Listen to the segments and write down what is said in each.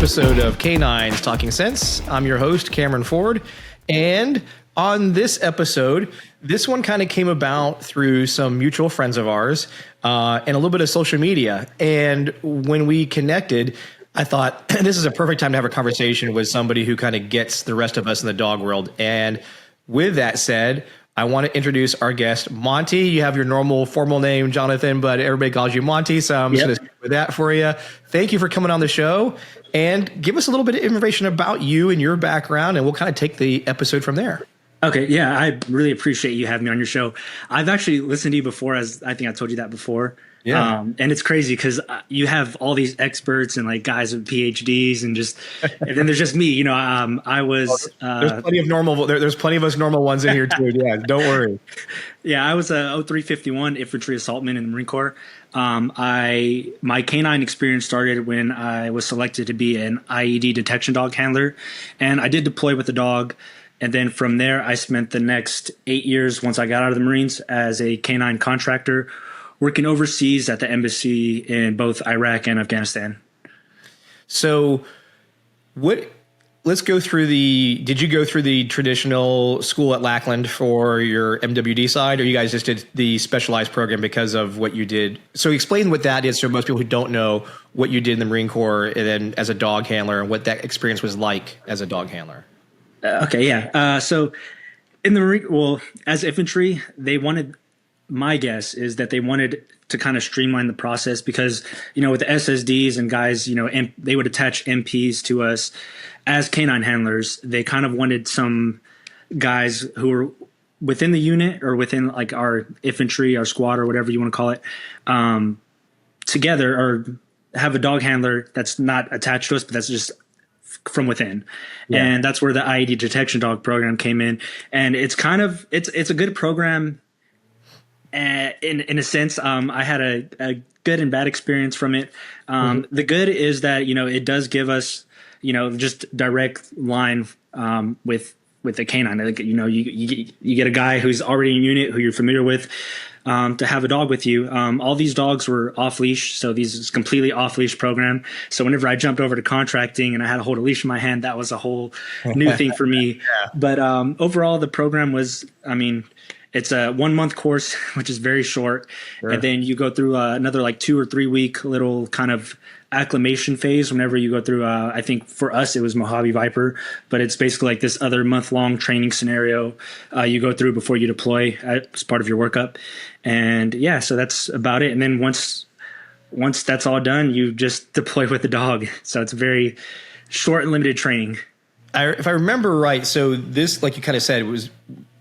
episode of Canines Talking Sense. I'm your host, Cameron Ford. And on this episode, this one kind of came about through some mutual friends of ours and a little bit of social media. And when we connected, I thought this is a perfect time to have a conversation with somebody who kind of gets the rest of us in the dog world. And with that said, I want to introduce our guest, Monty. You have your normal formal name, Jonathan, but everybody calls you Monty, so I'm just going to stick with that for you. Thank you for coming on the show, and give us a little bit of information about you and your background, and we'll kind of take the episode from there. Okay, yeah, I really appreciate you having me on your show. I've actually listened to you before, as I think I told you that before. Yeah. And it's crazy because you have all these experts and like guys with PhDs and then there's just me, you know, I was, there's plenty of normal, there's plenty of us normal ones in here too. Yeah. Don't worry. Yeah. I was a 0351 infantry assaultman in the Marine Corps. My canine experience started when I was selected to be an IED detection dog handler, and I did deploy with the dog. And then from there, I spent the next 8 years once I got out of the Marines as a canine contractor, working overseas at the embassy in both Iraq and Afghanistan. So let's go through did you go through the traditional school at Lackland for your MWD side, or you guys just did the specialized program because of what you did? So explain what that is, so most people who don't know what you did in the Marine Corps and then as a dog handler and what that experience was like as a dog handler. Okay. Yeah. So in the Marine, well, as infantry, my guess is that they wanted to kind of streamline the process because, you know, with the SSDs and guys, you know, they would attach MPs to us as canine handlers. They kind of wanted some guys who were within the unit or within like our infantry, our squad, or whatever you want to call it, together, or have a dog handler that's not attached to us, but that's just from within. Yeah. And that's where the IED detection dog program came in. And it's kind of, it's a good program. In a sense, I had a good and bad experience from it. The good is that, you know, it does give us, you know, just direct line with the canine. Like, you know, you get a guy who's already in unit, who you're familiar with, to have a dog with you. All these dogs were off leash, so this is completely off leash program. So whenever I jumped over to contracting and I had to hold a leash in my hand, that was a whole new thing for me. Yeah. But overall, the program was, I mean, it's a 1 month course, which is very short. Sure. And then you go through another like 2 or 3 week little kind of acclimation phase whenever you go through, I think for us, it was Mojave Viper, but it's basically like this other month-long training scenario you go through before you deploy as part of your workup. And yeah, so that's about it. And then once that's all done, you just deploy with the dog. So it's very short and limited training. If I remember right, so this, like you kind of said,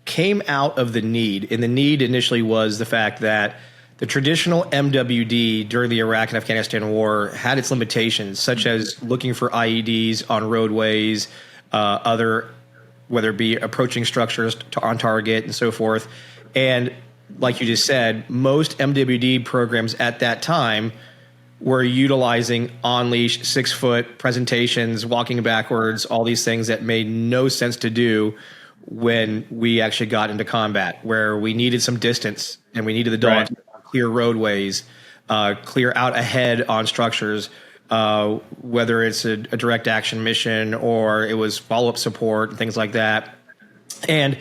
came out of the need. And the need initially was the fact that the traditional MWD during the Iraq and Afghanistan war had its limitations, such as looking for IEDs on roadways, whether it be approaching structures on target and so forth. And like you just said, most MWD programs at that time were utilizing on-leash, 6-foot presentations, walking backwards, all these things that made no sense to do when we actually got into combat, where we needed some distance and we needed the dog to clear roadways, clear out ahead on structures, whether it's a direct action mission or it was follow-up support and things like that. And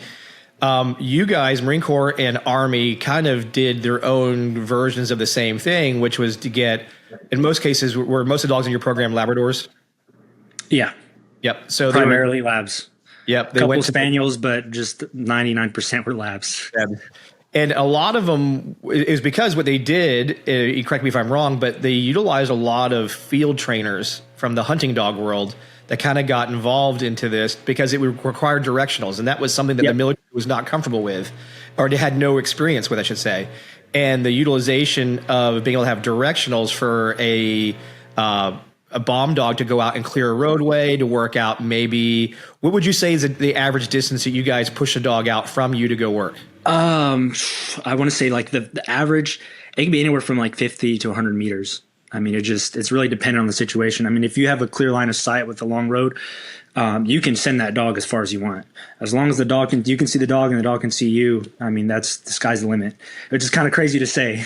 you guys, Marine Corps and Army, kind of did their own versions of the same thing, which was to get, in most cases, were most of the dogs in your program Labradors? Yeah. Yep. So primarily labs. Yep. They went spaniels, but just 99% were labs. Yeah. And a lot of them is because what they did, correct me if I'm wrong, but they utilized a lot of field trainers from the hunting dog world that kind of got involved into this because it would require directionals. And that was something that the military was not comfortable with, or they had no experience with, I should say. And the utilization of being able to have directionals for a bomb dog to go out and clear a roadway, to work out maybe, what would you say is the average distance that you guys push a dog out from you to go work? I want to say like the average, it can be anywhere from like 50 to 100 meters. I mean, it's really dependent on the situation. I mean, if you have a clear line of sight with a long road, you can send that dog as far as you want. As long as you can see the dog and the dog can see you. I mean, the sky's the limit, which is kind of crazy to say.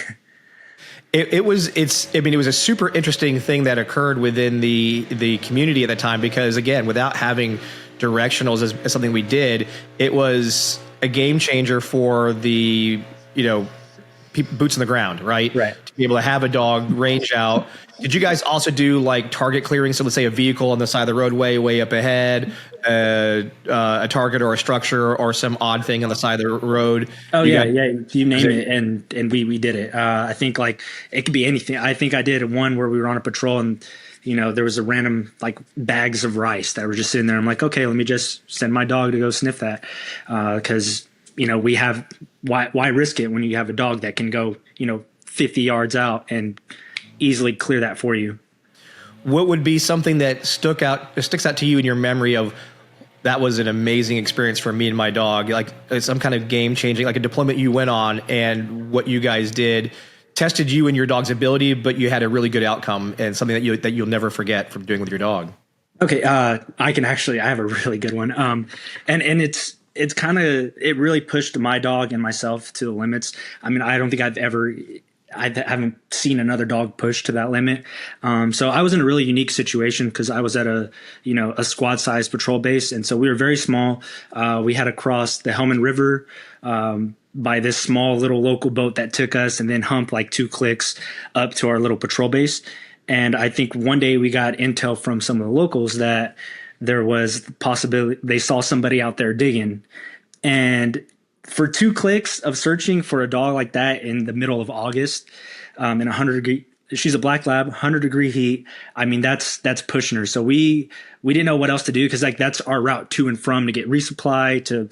I mean, it was a super interesting thing that occurred within the community at the time, because again, without having directionals as something we did, it was a game changer for the, boots on the ground, right? Right. To be able to have a dog range out. Did you guys also do like target clearing? So let's say a vehicle on the side of the roadway, way up ahead, a target or a structure or some odd thing on the side of the road. Oh yeah. You name it, and we did it. I think like it could be anything. I think I did one where we were on a patrol and there was a random like bags of rice that were just sitting there. I'm like, okay, let me just send my dog to go sniff that, because we have why risk it when you have a dog that can go 50 yards out and easily clear that for you. What would be something that sticks out to you in your memory of that was an amazing experience for me and my dog, like some kind of game changing, like a deployment you went on and what you guys did tested you and your dog's ability, but you had a really good outcome and something that you'll never forget from doing with your dog? Okay. I have a really good one. And it's kind of, it really pushed my dog and myself to the limits. I mean, I don't think I haven't seen another dog push to that limit. So I was in a really unique situation because I was at a squad sized patrol base. And so we were very small. We had to cross the Helmand River, by this small little local boat that took us and then hump like 2 clicks up to our little patrol base. And I think one day we got intel from some of the locals that there was possibility they saw somebody out there digging. And for 2 clicks of searching for a dog like that in the middle of August, in 100-degree, she's a black lab, 100-degree heat. I mean, that's pushing her. So we didn't know what else to do, because like that's our route to and from, to get resupply, to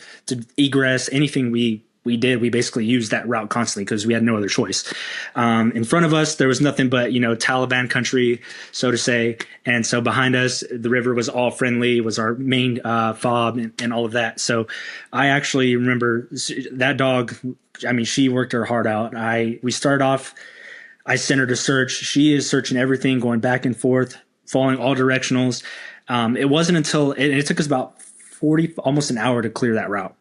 egress, anything we did. We basically used that route constantly because we had no other choice. In front of us, there was nothing but, Taliban country, so to say. And so behind us, the river was all friendly, was our main fob and all of that. So I actually remember that dog. I mean, she worked her heart out. We started off, I sent her to search. She is searching everything, going back and forth, following all directionals. It wasn't until it took us about 40, almost an hour to clear that route,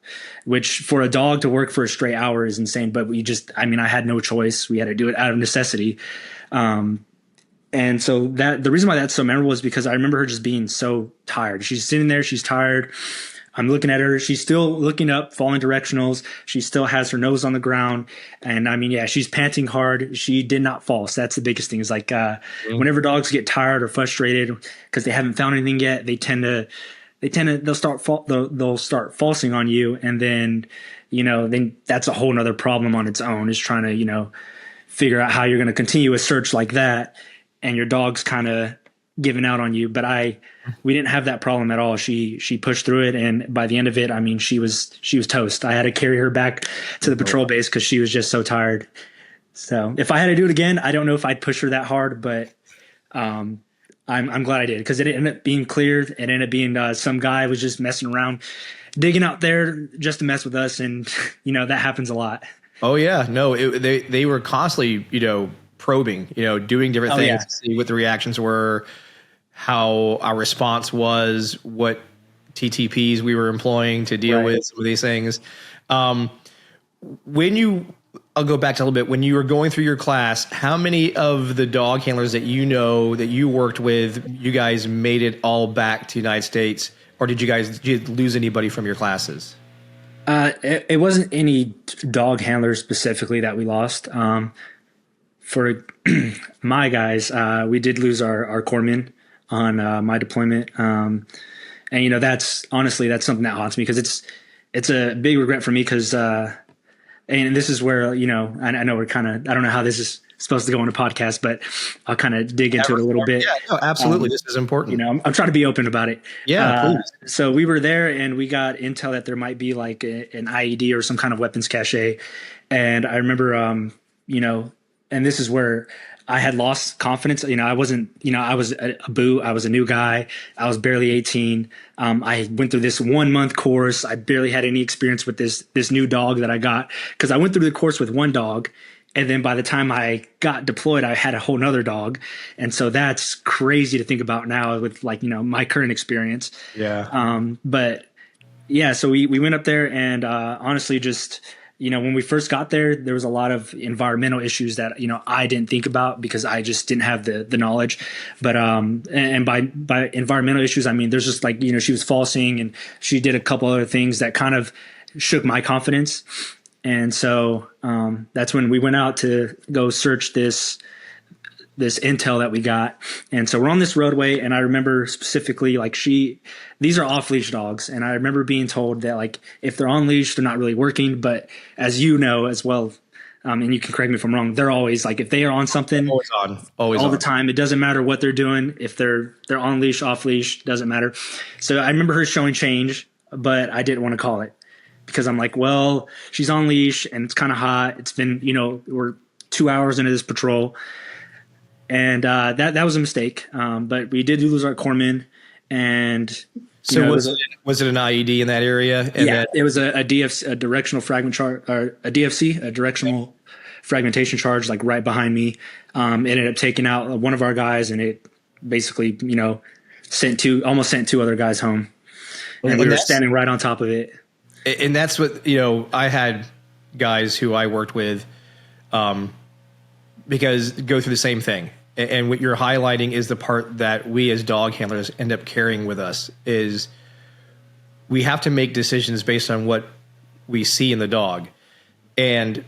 which for a dog to work for a straight hour is insane. But I had no choice. We had to do it out of necessity. And so the reason why that's so memorable is because I remember her just being so tired. She's sitting there, she's tired. I'm looking at her. She's still looking up, following directionals. She still has her nose on the ground. And I mean, yeah, she's panting hard. She did not fall. So that's the biggest thing is like, whenever dogs get tired or frustrated because they haven't found anything yet, they'll start falsing on you. And then, then that's a whole nother problem on its own, is trying to, figure out how you're going to continue a search like that. And your dog's kind of giving out on you. But we didn't have that problem at all. She pushed through it. And by the end of it, I mean, she was toast. I had to carry her back to the patrol base because she was just so tired. So if I had to do it again, I don't know if I'd push her that hard, but, I'm glad I did, because it ended up being cleared. It ended up being some guy was just messing around, digging out there just to mess with us, and that happens a lot. Oh yeah, no, they were constantly probing, doing different things to see what the reactions were, how our response was, what TTPs we were employing to deal with some of these things. I'll go back to a little bit. When you were going through your class, how many of the dog handlers that that you worked with, you guys made it all back to the United States, or did you lose anybody from your classes? It wasn't any dog handlers specifically that we lost. For my guys, we did lose our corpsman on my deployment. And that's something that haunts me, because it's a big regret for me, because and this is where, I know we're I don't know how this is supposed to go on a podcast, but I'll kind of dig into it a little bit. Yeah, no, absolutely. This is important. I'm trying to be open about it. Yeah, please. So we were there and we got intel that there might be like an IED or some kind of weapons cache. And I remember, and this is where I had lost confidence. I wasn't, I was a boo. I was a new guy. I was barely 18. I went through this 1-month course. I barely had any experience with this new dog that I got, because I went through the course with one dog. And then by the time I got deployed, I had a whole nother dog. And so that's crazy to think about now with my current experience. Yeah. But yeah, so we went up there and honestly just, when we first got there, there was a lot of environmental issues that, I didn't think about because I just didn't have the knowledge. But, and by environmental issues, I mean, there's just like, she was falsing and she did a couple other things that kind of shook my confidence. And so, that's when we went out to go search this intel that we got. And so we're on this roadway, and I remember specifically like these are off-leash dogs. And I remember being told that like, if they're on leash, they're not really working. But as you know, as well, and you can correct me if I'm wrong, they're always like, if they are on something always on the time, it doesn't matter what they're doing. If they're on leash, off leash, doesn't matter. So I remember her showing change, but I didn't want to call it because I'm like, well, she's on leash and it's kind of hot. It's been, we're 2 hours into this patrol. And that was a mistake, but we did lose our corpsman. And so was it an IED in that area? And yeah, it was a DFC, a directional fragment charge, or a DFC, a directional fragmentation charge, like right behind me. It ended up taking out one of our guys, and it basically, almost sent two other guys home, and we were standing right on top of it. And that's what I had guys who I worked with, because go through the same thing. And what you're highlighting is the part that we as dog handlers end up carrying with us is we have to make decisions based on what we see in the dog. And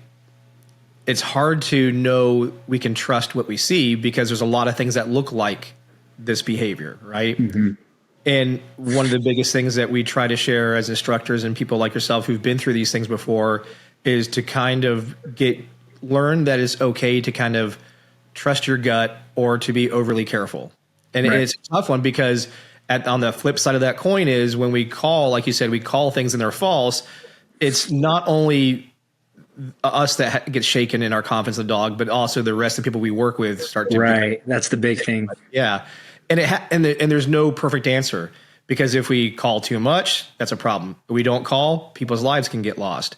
it's hard to know we can trust what we see because there's a lot of things that look like this behavior, right? Mm-hmm. And one of the biggest things that we try to share as instructors and people like yourself who've been through these things before is to kind of learn that it's okay to kind of trust your gut or to be overly careful. And right. It's a tough one because on the flip side of that coin is when we call, like you said, we call things and they're false. It's not only us that gets shaken in our confidence in the dog, but also the rest of the people we work with start to. Right. That's the big thing. Yeah. And and there's no perfect answer because if we call too much, that's a problem. If we don't call, people's lives can get lost.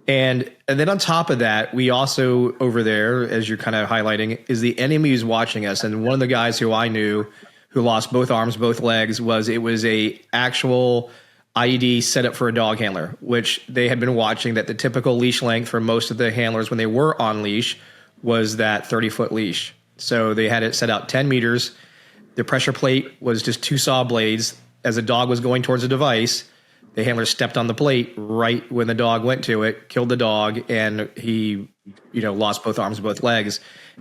And then on top of that, we also over there, as you're kind of highlighting, is the enemy who's watching us. And one of the guys who I knew who lost both arms, both legs, was a actual IED set up for a dog handler, which they had been watching that the typical leash length for most of the handlers when they were on leash was that 30-foot leash. So they had it set out 10 meters. The pressure plate was just 2 saw blades. As the dog was going towards the device, the handler stepped on the plate right when the dog went to it, killed the dog, and he, lost both arms, both legs.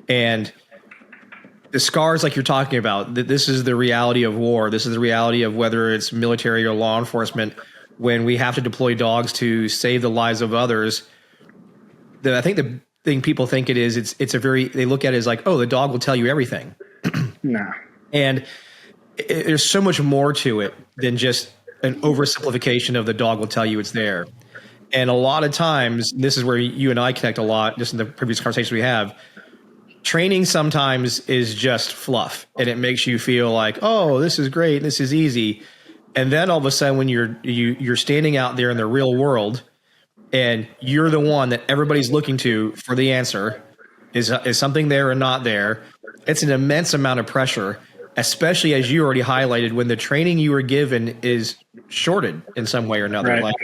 And the scars, like you're talking about, this is the reality of war. This is the reality of whether it's military or law enforcement. When we have to deploy dogs to save the lives of others, I think the thing people think it is, they look at it as like, oh, the dog will tell you everything. No. And there's so much more to it than just an oversimplification of the dog will tell you it's there. And a lot of times, this is where you and I connect a lot, just in the previous conversations we have, training sometimes is just fluff. And it makes you feel like, oh, this is great, this is easy. And then all of a sudden, when you're standing out there in the real world, and you're the one that everybody's looking to for the answer, is something there or not there, it's an immense amount of pressure, especially as you already highlighted, when the training you were given is shorted in some way or another. Right. Like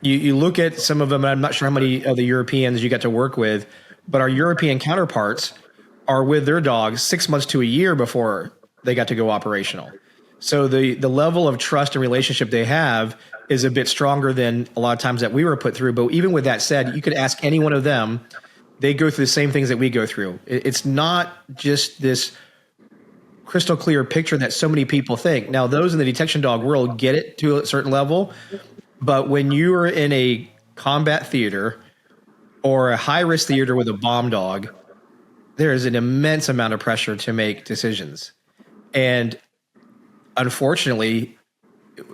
you look at some of them, I'm not sure how many of the Europeans you got to work with, but our European counterparts are with their dogs 6 months to a year before they got to go operational. So the level of trust and relationship they have is a bit stronger than a lot of times that we were put through. But even with that said, you could ask any one of them, they go through the same things that we go through. It's not just this crystal clear picture that so many people think. Now, those in the detection dog world get it to a certain level, but when you are in a combat theater or a high-risk theater with a bomb dog, there is an immense amount of pressure to make decisions. And unfortunately,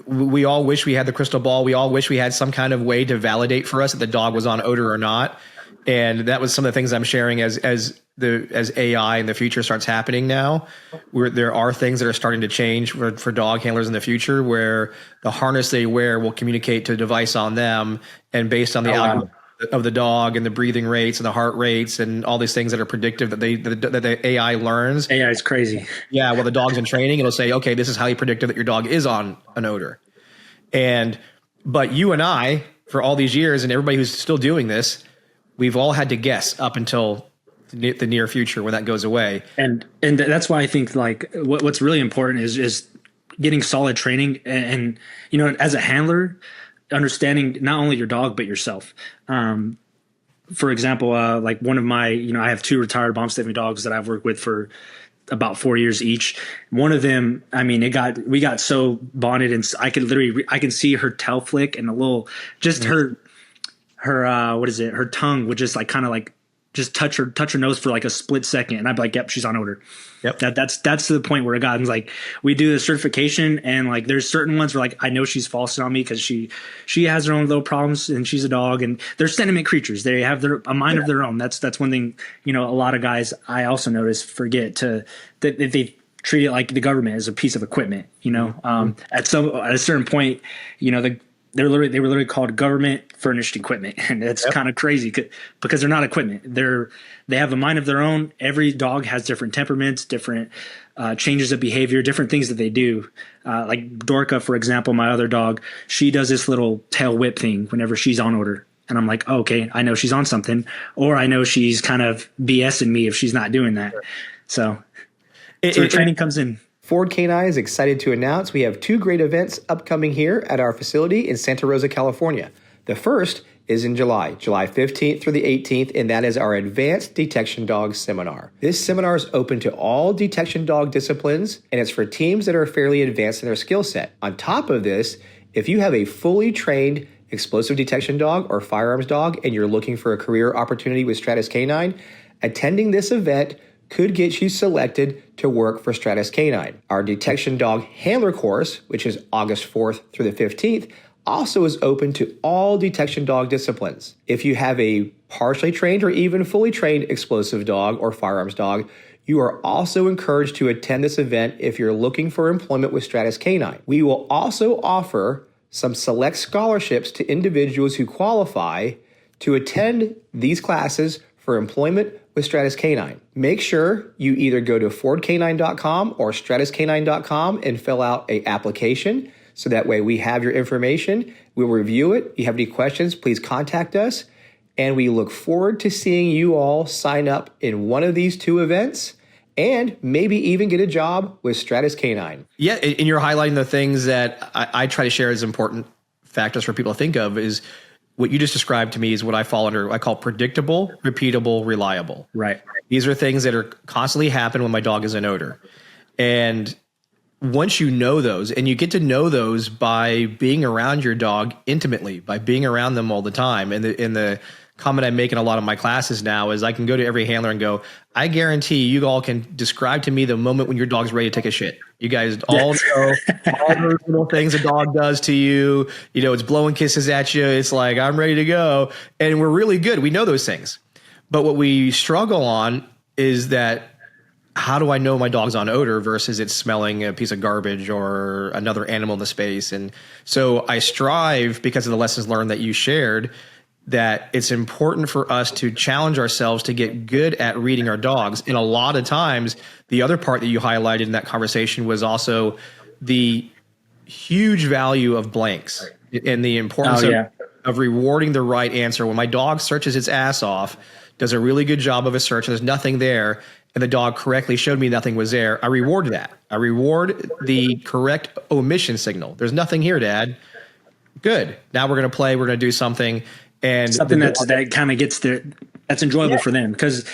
we all wish we had the crystal ball. We all wish we had some kind of way to validate for us that the dog was on odor or not. And that was some of the things I'm sharing as AI in the future starts happening now, where there are things that are starting to change for dog handlers in the future, where the harness they wear will communicate to a device on them, and based on the algorithm of the dog and the breathing rates and the heart rates and all these things that are predictive that the AI learns. AI is crazy. Yeah, well, the dog's in training, it'll say, okay, this is highly predictive that your dog is on an odor. But you and I, for all these years, and everybody who's still doing this, we've all had to guess up until the near future when that goes away. And that's why I think like what's really important is getting solid training and you know, as a handler, understanding not only your dog but yourself. For example, like one of my, you know, I have 2 retired bomb sniffing dogs that I've worked with for about 4 years each. One of them, I mean, we got so bonded, and I could literally, I can see her tail flick and a little, just her what is it? Her tongue would just like kind of like just touch her nose for like a split second, and I'd be like, "Yep, she's on odor." Yep. That's to the point where it got. And like we do the certification, and like there's certain ones where like I know she's falsing on me because she has her own little problems, and she's a dog, and they're sentiment creatures. They have a mind of their own. That's one thing, you know, a lot of guys I also notice forget that they treat it like the government as a piece of equipment. You know, at a certain point, you know, they were literally called government furnished equipment, and it's kind of crazy because they're not equipment. They have a mind of their own. Every dog has different temperaments, different changes of behavior, different things that they do. Like Dorka, for example, my other dog, she does this little tail whip thing whenever she's on order, and I'm like, oh, okay, I know she's on something, or I know she's kind of BSing me if she's not doing that. So training comes in. Ford Canine is excited to announce we have 2 great events upcoming here at our facility in Santa Rosa, California. The first is in July 15th through the 18th, and that is our Advanced Detection Dog Seminar. This seminar is open to all detection dog disciplines, and it's for teams that are fairly advanced in their skill set. On top of this, if you have a fully trained explosive detection dog or firearms dog and you're looking for a career opportunity with Stratus Canine, attending this event could get you selected to work for Stratus Canine. Our detection dog handler course, which is August 4th through the 15th, also is open to all detection dog disciplines. If you have a partially trained or even fully trained explosive dog or firearms dog, you are also encouraged to attend this event if you're looking for employment with Stratus Canine. We will also offer some select scholarships to individuals who qualify to attend these classes for employment with Stratus Canine. Make sure you either go to fordcanine.com or stratuscanine.com and fill out an application, so that way we have your information. We'll review it. If you have any questions, please contact us. And we look forward to seeing you all sign up in one of these 2 events and maybe even get a job with Stratus Canine. Yeah, and you're highlighting the things that I try to share as important factors for people to think of. Is what you just described to me is what I fall under, I call predictable, repeatable, reliable. Right. These are things that are constantly happen when my dog is in odor. And once you know those, and you get to know those by being around your dog intimately, by being around them all the time. And the comment I make in a lot of my classes now is I can go to every handler and go, I guarantee you all can describe to me the moment when your dog's ready to take a shit. You guys all know all those little things a dog does to you. You know, it's blowing kisses at you. It's like, I'm ready to go. And we're really good. We know those things. But what we struggle on is that, how do I know my dog's on odor versus it's smelling a piece of garbage or another animal in the space? And so I strive, because of the lessons learned that you shared, that it's important for us to challenge ourselves to get good at reading our dogs. And a lot of times, the other part that you highlighted in that conversation was also the huge value of blanks and the importance of rewarding the right answer. When my dog searches its ass off, does a really good job of a search, and there's nothing there, and the dog correctly showed me nothing was there, I reward that. I reward the correct omission signal. There's nothing here, Dad. Good. Now we're going to play. We're going to do something. And something that kind of gets there, that's enjoyable for them, because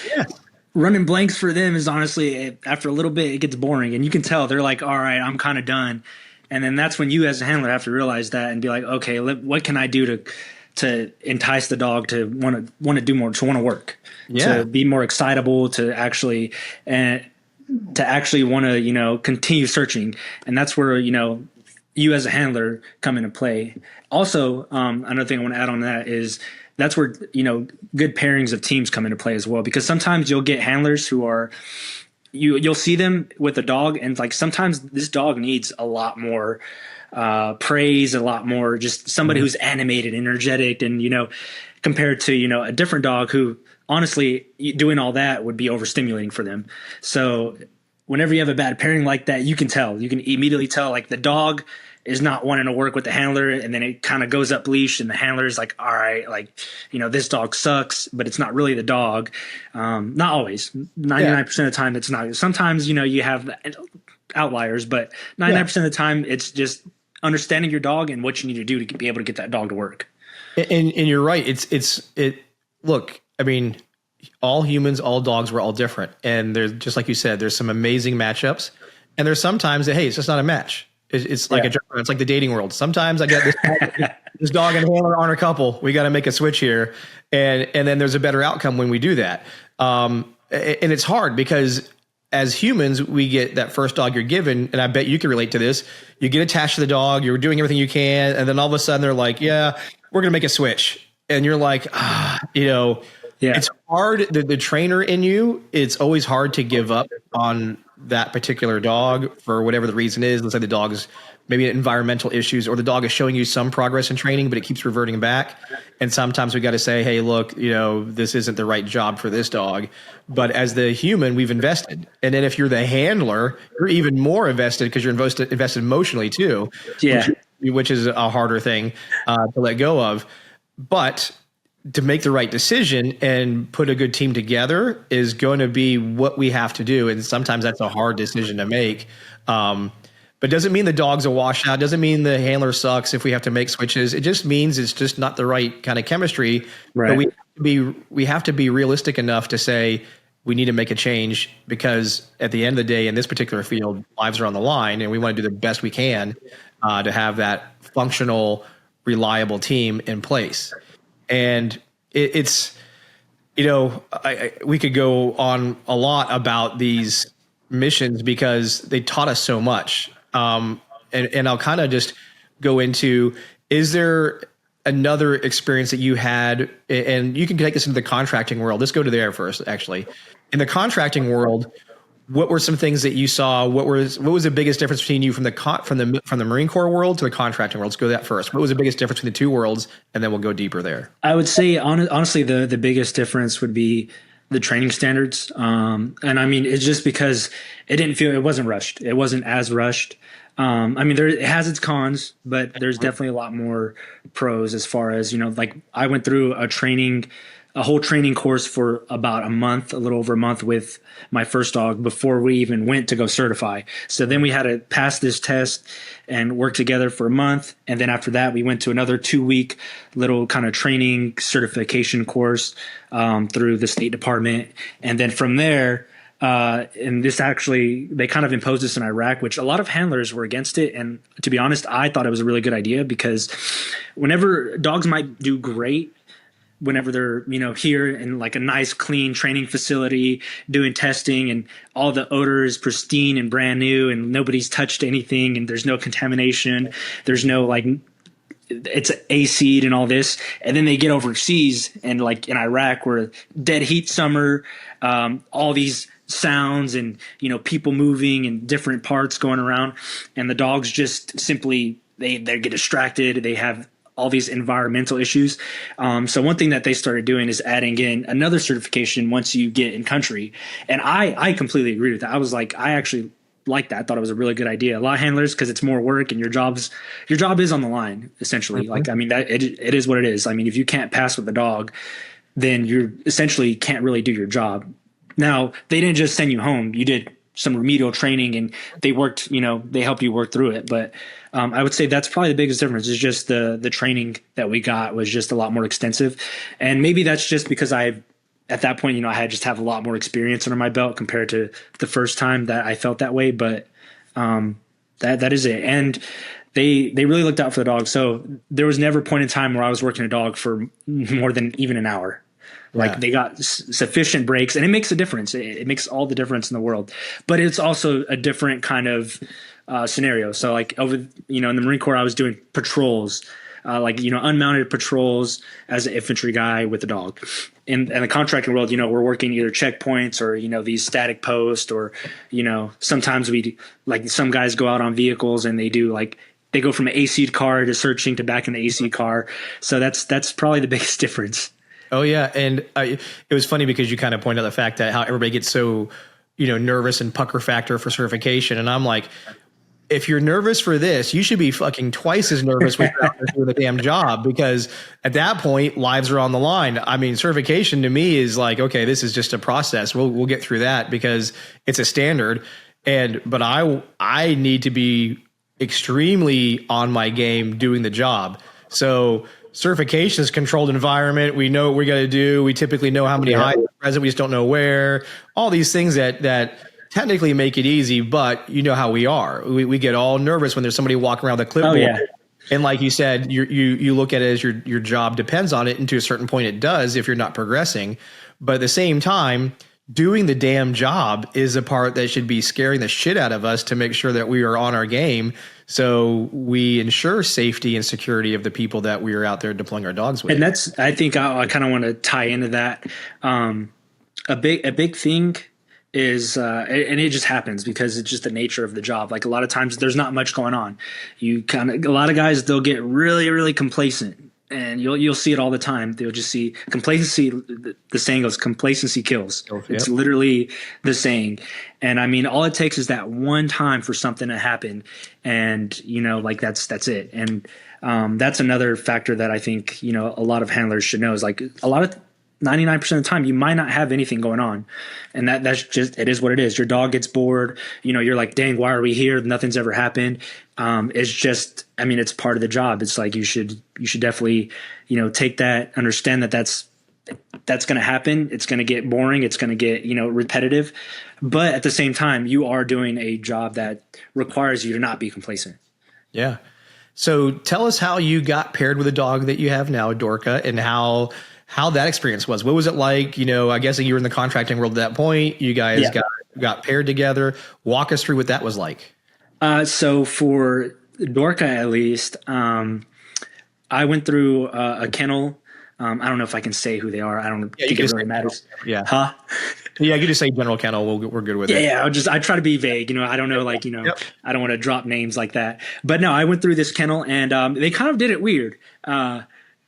running blanks for them is honestly, after a little bit, it gets boring, and you can tell they're like, all right, I'm kind of done. And then that's when you as a handler have to realize that and be like, okay, what can I do to entice the dog to want to do more, to want to work, to be more excitable, to actually want to, continue searching. And that's where, you as a handler come into play. Also, another thing I want to add on that is that's where, good pairings of teams come into play as well, because sometimes you'll get handlers who are, you'll see them with a dog, and like sometimes this dog needs a lot more praise, a lot more just somebody who's animated, energetic, and compared to a different dog who honestly doing all that would be overstimulating for them. So whenever you have a bad pairing like that, you can immediately tell, like, the dog is not wanting to work with the handler, and then it kind of goes up leash, and the handler is like, all right, like, this dog sucks, but it's not really the dog. Not always. 99% of the time it's not. Sometimes, you have outliers, but 99% of the time it's just understanding your dog and what you need to do to be able to get that dog to work. And you're right. Look, I mean, all humans, all dogs, we're all different. And there's, just like you said, there's some amazing matchups, and there's sometimes that, hey, it's just not a match. It's like it's like the dating world. Sometimes I get this dog and handler aren't a couple. We got to make a switch here. And then there's a better outcome when we do that. And it's hard because as humans, we get that first dog you're given, and I bet you can relate to this. You get attached to the dog, you're doing everything you can, and then all of a sudden they're like, yeah, we're going to make a switch. And you're like, it's hard. The trainer in you, it's always hard to give up on that particular dog for whatever the reason is. Let's say the dog is maybe environmental issues, or the dog is showing you some progress in training, but it keeps reverting back. And sometimes we got to say, hey, look, this isn't the right job for this dog. But as the human, we've invested. And then if you're the handler, you're even more invested because you're invested emotionally too, which is a harder thing to let go of. But to make the right decision and put a good team together is going to be what we have to do. And sometimes that's a hard decision to make. But doesn't mean the dog's a washout. Doesn't mean the handler sucks if we have to make switches. It just means it's just not the right kind of chemistry. Right. But we have to be realistic enough to say we need to make a change, because at the end of the day, in this particular field, lives are on the line, and we want to do the best we can to have that functional, reliable team in place. And it's, we could go on a lot about these missions because they taught us so much. And I'll kind of just go into, is there another experience that you had, and you can take this into the contracting world. Let's go to there first, actually. In the contracting world, what were some things that you saw? What was the biggest difference between you from the Marine Corps world to the contracting world? Let's go that first. What was the biggest difference between the two worlds, and then we'll go deeper there. I would say honestly, the biggest difference would be the training standards. And I mean, it's just because it wasn't rushed. It wasn't as rushed. I mean, it has its cons, but there's definitely a lot more pros as far as, like I went through a whole training course for about a little over a month with my first dog before we even went to go certify. So then we had to pass this test and work together for a month. And then after that, we went to another 2-week little kind of training certification course through the State Department. And then from there, and this actually, they kind of imposed this in Iraq, which a lot of handlers were against it. And to be honest, I thought it was a really good idea, because whenever dogs might do great, whenever they're, here in like a nice, clean training facility doing testing, and all the odor is pristine and brand new, and nobody's touched anything, and there's no contamination, there's no it's AC'd and all this. And then they get overseas, and like in Iraq, where dead heat summer, all these sounds and, people moving and different parts going around, and the dogs just simply, they get distracted. They have all these environmental issues. So one thing that they started doing is adding in another certification once you get in country. And I completely agree with that. I actually like that. I thought it was a really good idea. A lot of handlers, because it's more work and your job is on the line, essentially. Mm-hmm. That it is what it is. I mean, if you can't pass with the dog, then you essentially can't really do your job. Now, they didn't just send you home. You did some remedial training, and they worked, they helped you work through it. But I would say that's probably the biggest difference, is just the training that we got was just a lot more extensive. And maybe that's just because at that point, I had just have a lot more experience under my belt compared to the first time that I felt that way. But that is it. And they really looked out for the dog. So there was never a point in time where I was working a dog for more than even an hour. Like they got sufficient breaks, and it makes a difference. It makes all the difference in the world. But it's also a different kind of scenario. So like in the Marine Corps, I was doing patrols, unmounted patrols as an infantry guy with a dog. In the contracting world, we're working either checkpoints or, these static posts, or, sometimes some guys go out on vehicles and they go from an AC car to searching to back in the AC car. So that's probably the biggest difference. Oh yeah. And it was funny because you kind of pointed out the fact that how everybody gets so nervous and pucker factor for certification. And I'm like, if you're nervous for this, you should be fucking twice as nervous when you're out there doing the damn job, because at that point, lives are on the line. I mean, certification to me is like, okay, this is just a process. We'll get through that because it's a standard. But I need to be extremely on my game doing the job. So certification is controlled environment. We know what we got to do. We typically know how many hides are present. We just don't know where. All these things that technically make it easy, but you know how we are. We get all nervous when there's somebody walking around with a clipboard. Oh, yeah. And like you said, you look at it as your job depends on it, and to a certain point it does if you're not progressing. But at the same time, doing the damn job is a part that should be scaring the shit out of us to make sure that we are on our game, so we ensure safety and security of the people that we are out there deploying our dogs with. And that's, I think I kind of want to tie into that. A big thing is, and it just happens because it's just the nature of the job. Like a lot of times there's not much going on. A lot of guys, they'll get really, really complacent, and you'll see it all the time. They'll just see complacency. The saying goes, complacency kills. Yep. It's literally the saying. And I mean, all it takes is that one time for something to happen, and like that's it. And that's another factor that I think, a lot of handlers should know is like 99% of the time you might not have anything going on, and that's just, it is what it is. Your dog gets bored, you're like, dang, why are we here? Nothing's ever happened. It's just, I mean, it's part of the job. It's like you should definitely take that, understand that that's going to happen. It's going to get boring. It's going to get repetitive, but at the same time you are doing a job that requires you to not be complacent. Yeah. So tell us how you got paired with a dog that you have now, Dorka, and how that experience was. What was it like? I guess you were in the contracting world at that point. You guys got paired together. Walk us through what that was like. So for Dorka, at least, I went through a kennel. I don't know if I can say who they are. I don't think it really matters. Yeah. Huh? Yeah, you just say general kennel. We're good with it. Yeah. I try to be vague. I don't know, yep. I don't want to drop names like that. But no, I went through this kennel, and they kind of did it weird.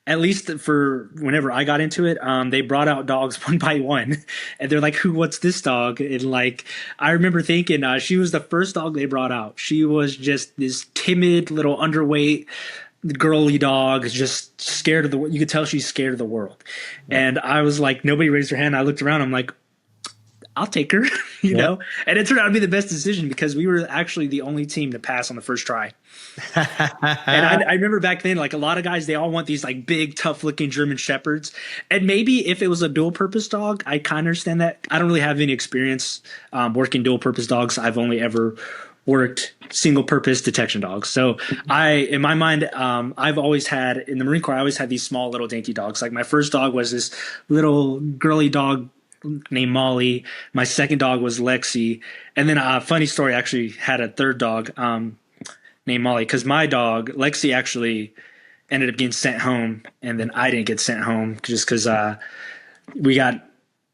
At least for whenever I got into it, they brought out dogs one by one, and they're like, what's this dog? And I remember thinking, she was the first dog they brought out. She was just this timid little underweight girly dog, just scared of you could tell she's scared of the world. Yeah. And I was like, nobody raised their hand. I looked around. I'm like, I'll take her, you know? And it turned out to be the best decision because we were actually the only team to pass on the first try. And I remember back then, a lot of guys, they all want these big, tough looking German Shepherds. And maybe if it was a dual purpose dog, I kind of understand that. I don't really have any experience working dual purpose dogs. I've only ever worked single purpose detection dogs. So in my mind, I've always had, in the Marine Corps, I always had these small little dainty dogs. Like my first dog was this little girly dog named Molly. My second dog was Lexi. And then a funny story, I actually had a third dog named Molly, because my dog, Lexi, actually ended up getting sent home, and then I didn't get sent home just because we got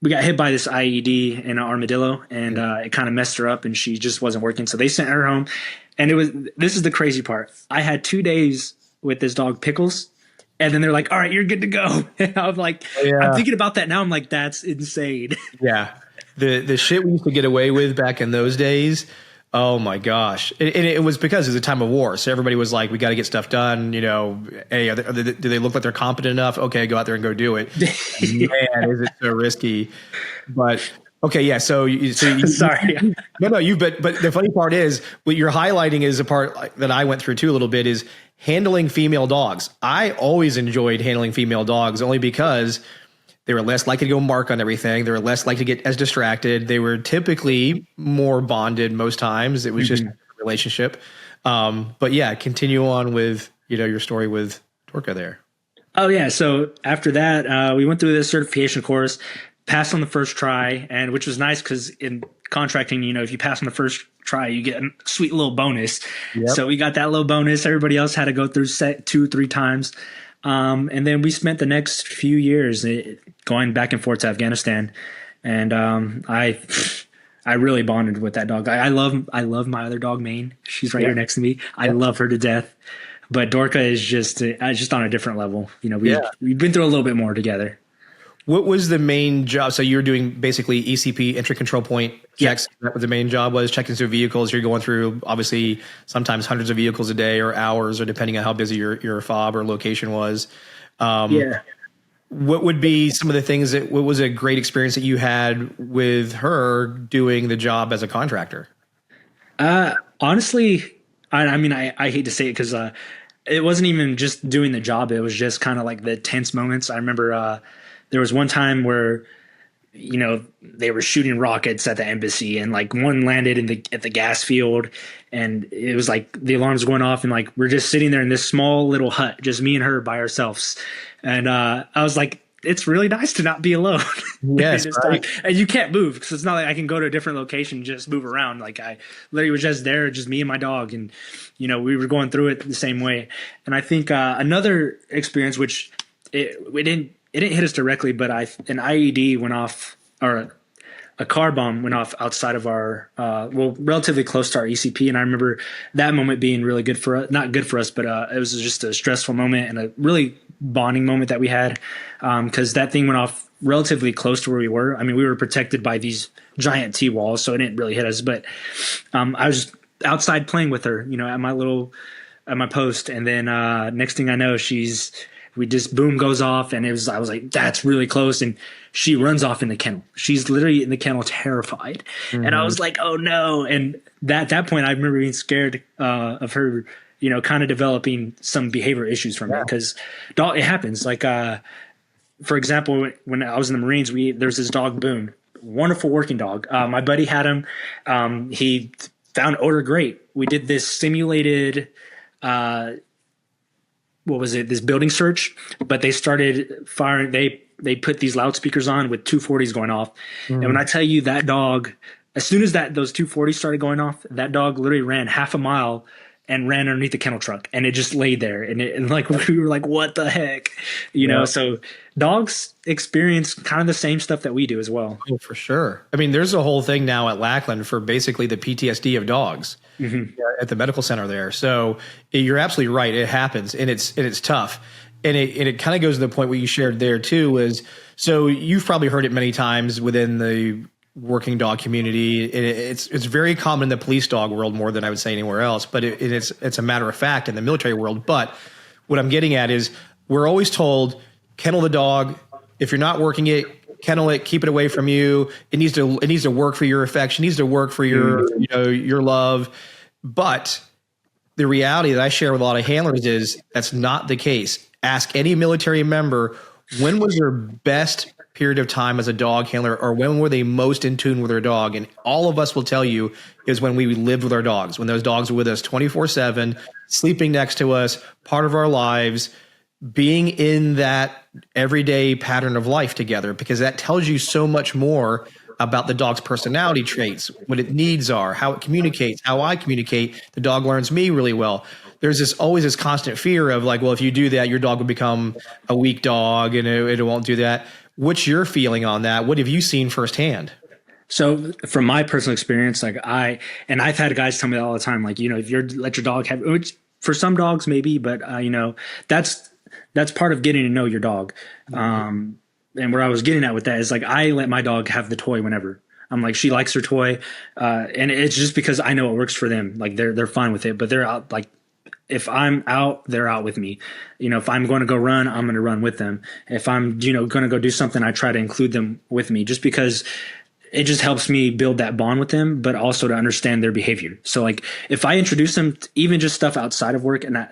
hit by this IED in an armadillo, and it kind of messed her up, and she just wasn't working. So they sent her home. And this is the crazy part. I had 2 days with this dog, Pickles. And then they're like, all right, you're good to go. And I'm like, I'm thinking about that now. I'm like, that's insane. Yeah. The shit we used to get away with back in those days. Oh my gosh. And it was because it was a time of war. So everybody was like, we got to get stuff done. Hey, do they look like they're competent enough? Okay, go out there and go do it. Man, is it so risky. But okay, yeah. So sorry. No, but the funny part is what you're highlighting is a part that I went through too a little bit is handling female dogs. I always enjoyed handling female dogs only because they were less likely to go mark on everything. They were less likely to get as distracted. They were typically more bonded most times. It was just a relationship. But yeah, continue on with, your story with Dorka there. Oh yeah. So after that, we went through this certification course, passed on the first try, and which was nice because in contracting, if you pass on the first try, you get a sweet little bonus. Yep. So we got that little bonus. Everybody else had to go through 2-3 times. And then we spent the next few years going back and forth to Afghanistan. And I really bonded with that dog. I love my other dog, Maine. She's right here next to me. I love her to death. But Dorka is just on a different level. We've been through a little bit more together. What was the main job? So you're doing basically ECP, entry control point checks. Yeah. That was the main job, was checking through vehicles. You're going through obviously sometimes hundreds of vehicles a day or hours, or depending on how busy your fob or location was. Yeah. What would be some of the things what was a great experience that you had with her doing the job as a contractor? Honestly, I mean, I hate to say it because it wasn't even just doing the job. It was just kind of like the tense moments. I remember there was one time where, you know, they were shooting rockets at the embassy, and like one landed at the gas field, and it was like the alarms going off, and like we're just sitting there in this small little hut, just me and her by ourselves. And I was like, it's really nice to not be alone. Yes, right. And you can't move because it's not like I can go to a different location and just move around. Like I literally was just there, just me and my dog, and you know we were going through it the same way. And I think another experience, which it didn't hit us directly, but an IED went off, or a car bomb went off outside of our relatively close to our ECP, and I remember that moment being really good for us, not good for us, but it was just a stressful moment and a really bonding moment that we had, because that thing went off relatively close to where we were. I mean, we were protected by these giant T-walls, so it didn't really hit us, but I was outside playing with her, you know, at my post, and then next thing I know, we just boom goes off, and I was like, that's really close, and she runs off in the kennel. She's literally in the kennel, terrified, and I was like, oh no! And at that point, I remember being scared of her, you know, kind of developing some behavior issues from it, because it happens. Like, for example, when I was in the Marines, there's this dog Boone, wonderful working dog. My buddy had him. He found odor great. We did this simulated. What was it? This building search, but they started firing. They put these loudspeakers on with 240s going off. And when I tell you that dog, as soon as those 240s started going off, that dog literally ran half a mile and ran underneath the kennel truck, and it just laid there. And like, we were like, what the heck? You know, so dogs experience kind of the same stuff that we do as well. Oh, for sure. I mean, there's a whole thing now at Lackland for basically the PTSD of dogs at the medical center there. So you're absolutely right. It happens, and it's tough. And it kind of goes to the point what you shared there too, is, so you've probably heard it many times within the working dog community. It's very common in the police dog world, more than I would say anywhere else, but it's a matter of fact in the military world. But what I'm getting at is, we're always told, kennel the dog. If you're not working it, kennel it, keep it away from you. It needs to work for your affection. It needs to work for your love. But the reality that I share with a lot of handlers is that's not the case. Ask any military member, when was their best period of time as a dog handler, or when were they most in tune with their dog? And all of us will tell you is when we lived with our dogs, when those dogs were with us 24/7, sleeping next to us, part of our lives, being in that everyday pattern of life together, because that tells you so much more about the dog's personality traits, what its needs are, how it communicates, how I communicate. The dog learns me really well. There's always this constant fear of like, well, if you do that, your dog will become a weak dog and it won't do that. What's your feeling on that? What have you seen firsthand? So from my personal experience, like I've had guys tell me that all the time, like, you know, if you're let your dog have, which for some dogs maybe, but you know, that's part of getting to know your dog. And where I was getting at with that is, like, I let my dog have the toy whenever. I'm like, she likes her toy. And it's just because I know it works for them. Like they're fine with it, but they're out. Like, if I'm out, they're out with me. You know, if I'm going to go run, I'm going to run with them. If I'm, you know, going to go do something, I try to include them with me, just because it just helps me build that bond with them, but also to understand their behavior. So like, if I introduce them to even just stuff outside of work, and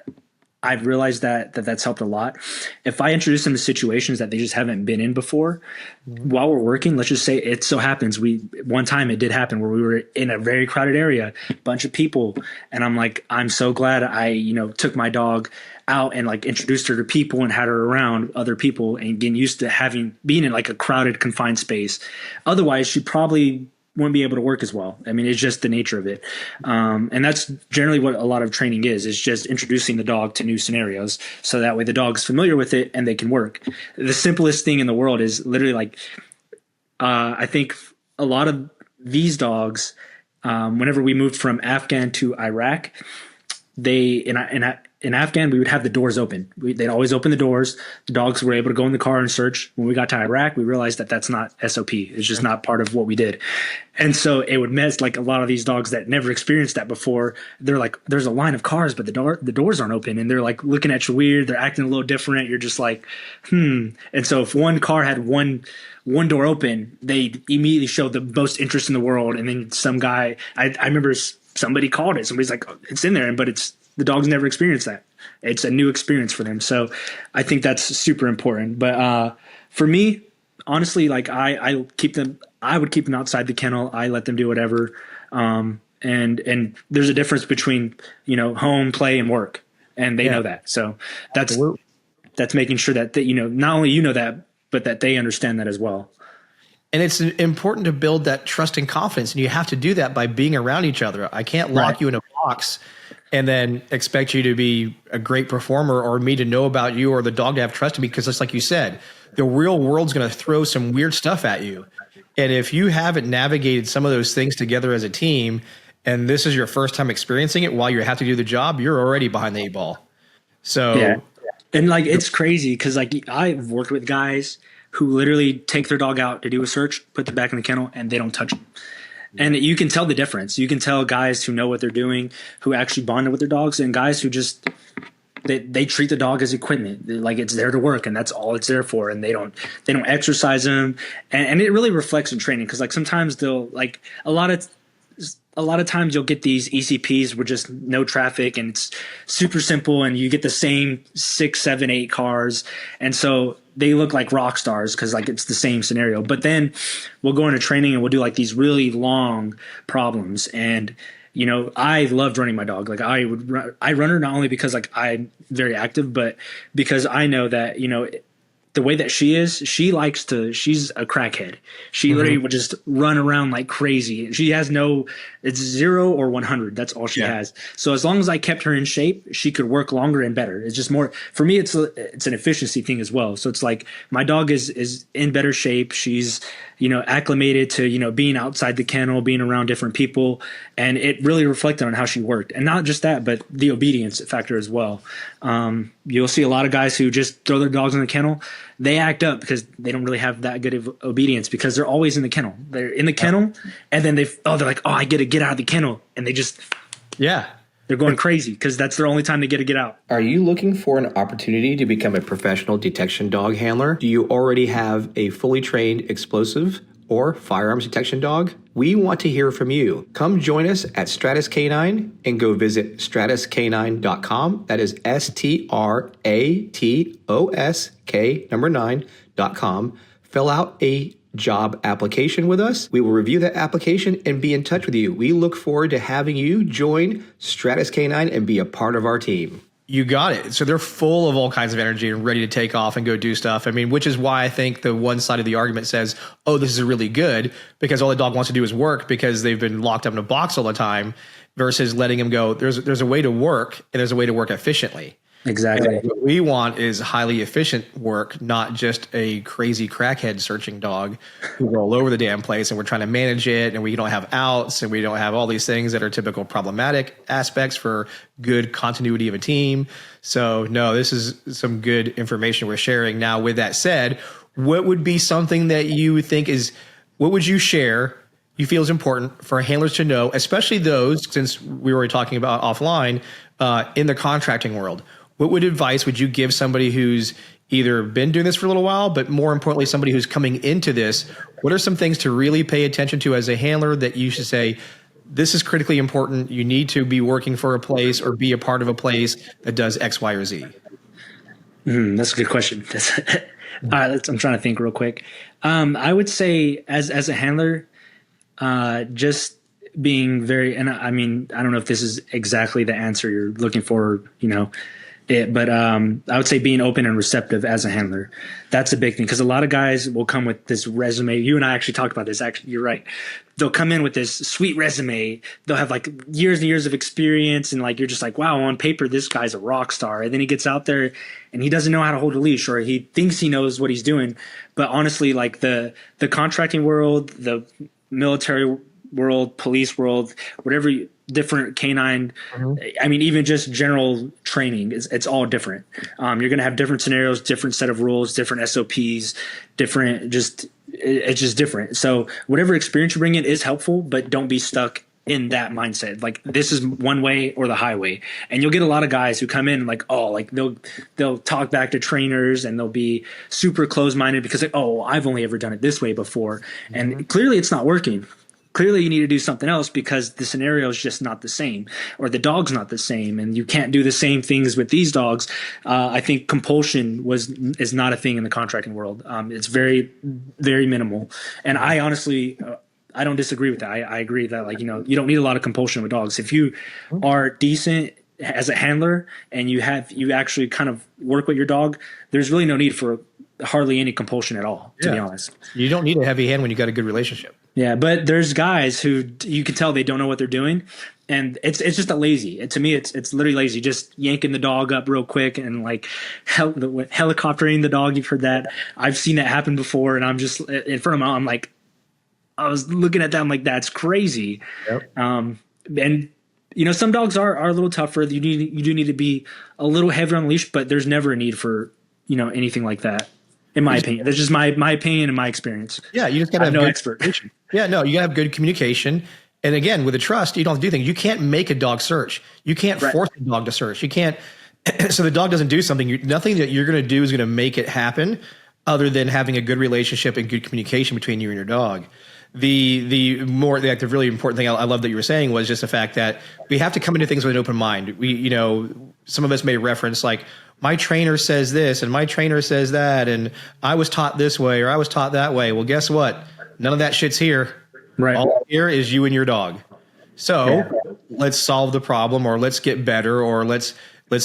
I've realized that's helped a lot. If I introduce them to situations that they just haven't been in before while we're working, let's just say it so happens one time it did happen where we were in a very crowded area, bunch of people. And I'm like, I'm so glad I, you know, took my dog out and like introduced her to people and had her around other people and getting used to being in like a crowded, confined space. Otherwise, she probably won't be able to work as well. I mean, it's just the nature of it. And that's generally what a lot of training is just introducing the dog to new scenarios. So that way the dog's familiar with it and they can work. The simplest thing in the world is literally like, I think a lot of these dogs, whenever we moved from Afghan to Iraq, in Afghan, we would have the doors open. They'd always open the doors. The dogs were able to go in the car and search. When we got to Iraq, we realized that that's not SOP. It's just not part of what we did. And so it would mess like a lot of these dogs that never experienced that before. They're like, there's a line of cars, but the doors aren't open. And they're like looking at you weird. They're acting a little different. You're just like, And so if one car had one door open, they immediately showed the most interest in the world. And then some guy, I remember somebody called it. Somebody's like, oh, it's in there, but the dogs never experienced that. It's a new experience for them. So I think that's super important. But for me, honestly, like I would keep them outside the kennel. I let them do whatever. And there's a difference between, home, play, and work. And they know that. So that's making sure that, not only that, but that they understand that as well. And it's important to build that trust and confidence. And you have to do that by being around each other. I can't lock you in a box and then expect you to be a great performer or me to know about you or the dog to have trust in me. Because just like you said, the real world's going to throw some weird stuff at you. And if you haven't navigated some of those things together as a team, and this is your first time experiencing it while you have to do the job, you're already behind the 8 ball. So, yeah. And like, it's crazy because like I've worked with guys who literally take their dog out to do a search, put them back in the kennel, and they don't touch them. And you can tell the difference. You can tell guys who know what they're doing, who actually bonded with their dogs, and guys who just they treat the dog as equipment, like it's there to work, and that's all it's there for. And they don't exercise them, and it really reflects in training because like sometimes they'll like a lot of times you'll get these ECPs with just no traffic and it's super simple, and you get the same 6, 7, 8 cars, and so they look like rock stars because like it's the same scenario. But then we'll go into training and we'll do like these really long problems. And I loved running my dog. Like I run her not only because like I'm very active, but because I know that the way that she's a crackhead. She literally would just run around like crazy. She has it's 0 or 100. That's all she has. So as long as I kept her in shape, she could work longer and better. It's just more for me. It's an efficiency thing as well. So it's like my dog is in better shape. She's, acclimated to, being outside the kennel, being around different people. And it really reflected on how she worked. And not just that, but the obedience factor as well. You'll see a lot of guys who just throw their dogs in the kennel. They act up because they don't really have that good of obedience because they're always in the kennel. They're in the kennel, and then they're like, oh, I get to get out of the kennel. And they just, they're going crazy because that's their only time they get out. Are you looking for an opportunity to become a professional detection dog handler? Do you already have a fully trained explosive or firearms detection dog? We want to hear from you. Come join us at Stratus Canine and go visit stratuscanine.com. That is STRATOSK9.com. Fill out a job application with us. We will review that application and be in touch with you. We look forward to having you join Stratus Canine and be a part of our team. You got it. So they're full of all kinds of energy and ready to take off and go do stuff. I mean, which is why I think the one side of the argument says, oh, this is really good because all the dog wants to do is work because they've been locked up in a box all the time, versus letting them go, there's a way to work and there's a way to work efficiently. Exactly. And what we want is highly efficient work, not just a crazy crackhead searching dog who go all over the damn place and we're trying to manage it and we don't have outs and we don't have all these things that are typical problematic aspects for good continuity of a team. So no, this is some good information we're sharing. Now, with that said, what would be something that you think what would you share you feel is important for handlers to know, especially those, since we were talking about offline, in the contracting world? What advice would you give somebody who's either been doing this for a little while, but more importantly, somebody who's coming into this? What are some things to really pay attention to as a handler that you should say, this is critically important. You need to be working for a place or be a part of a place that does X, Y, or Z? That's a good question. All right, I'm trying to think real quick. I would say as a handler, just being very, and I mean, I don't know if this is exactly the answer you're looking for, but I would say being open and receptive as a handler. That's a big thing because a lot of guys will come with this resume. You and I actually talked about this. Actually, you're right. They'll come in with this sweet resume. They'll have like years and years of experience, and like you're just like, wow, on paper this guy's a rock star. And then he gets out there and he doesn't know how to hold a leash, or he thinks he knows what he's doing. But honestly, like the contracting world, the military world, police world, whatever, different canine. I mean, even just general training, it's all different. You're going to have different scenarios, different set of rules, different SOPs, different, it's just different. So whatever experience you bring in is helpful, but don't be stuck in that mindset. Like, this is one way or the highway. And you'll get a lot of guys who come in like, oh, like they'll talk back to trainers and they'll be super close-minded because like, oh, I've only ever done it this way before. And clearly it's not working. Clearly you need to do something else because the scenario is just not the same, or the dog's not the same, and you can't do the same things with these dogs. I think compulsion is not a thing in the contracting world. It's very, very minimal. And I honestly, I don't disagree with that. I agree that, like, you know, you don't need a lot of compulsion with dogs. If you are decent as a handler and you actually kind of work with your dog, there's really no need for hardly any compulsion at all, to be honest. You don't need a heavy hand when you got a good relationship. Yeah, but there's guys who you can tell they don't know what they're doing, and it's just a lazy. To me, it's literally lazy, just yanking the dog up real quick and like helicoptering the dog. You've heard that. I've seen that happen before, and I'm just in front of my. I'm like, I was looking at that. I'm like, that's crazy. Yep. And you know, some dogs are a little tougher. You do need to be a little heavier on the leash, but there's never a need for, you know, anything like that. In my opinion, that's just my opinion and my experience. Yeah, you just got to have no good expert. Yeah, no, you got to have good communication. And again, with a trust, you don't have to do things. You can't make a dog search. You can't force a dog to search. You can't. So the dog doesn't do something. Nothing that you're going to do is going to make it happen, other than having a good relationship and good communication between you and your dog. The really important thing I love that you were saying was just the fact that we have to come into things with an open mind. You know, some of us may reference like, my trainer says this and my trainer says that, and I was taught this way or I was taught that way. Well, guess what? None of that shit's here. Right. All here is you and your dog. So let's solve the problem, or let's get better, or let's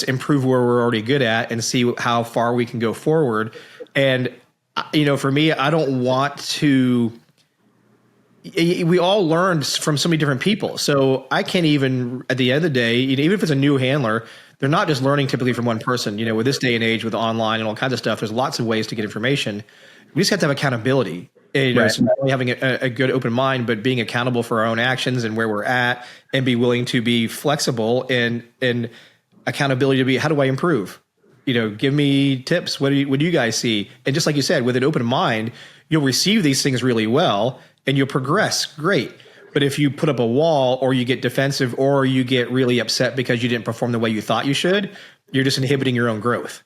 improve where we're already good at and see how far we can go forward. And, you know, for me, I don't want to. We all learned from so many different people. So I can't even, at the end of the day, you know, even if it's a new handler, they're not just learning typically from one person. You know, with this day and age, with online and all kinds of stuff, there's lots of ways to get information. We just have to have accountability. And, you know, so not only having a good open mind, but being accountable for our own actions and where we're at, and be willing to be flexible and accountability to be, how do I improve? You know, give me tips. What do you guys see? And just like you said, with an open mind, you'll receive these things really well and you'll progress great. But if you put up a wall, or you get defensive, or you get really upset because you didn't perform the way you thought you should, you're just inhibiting your own growth.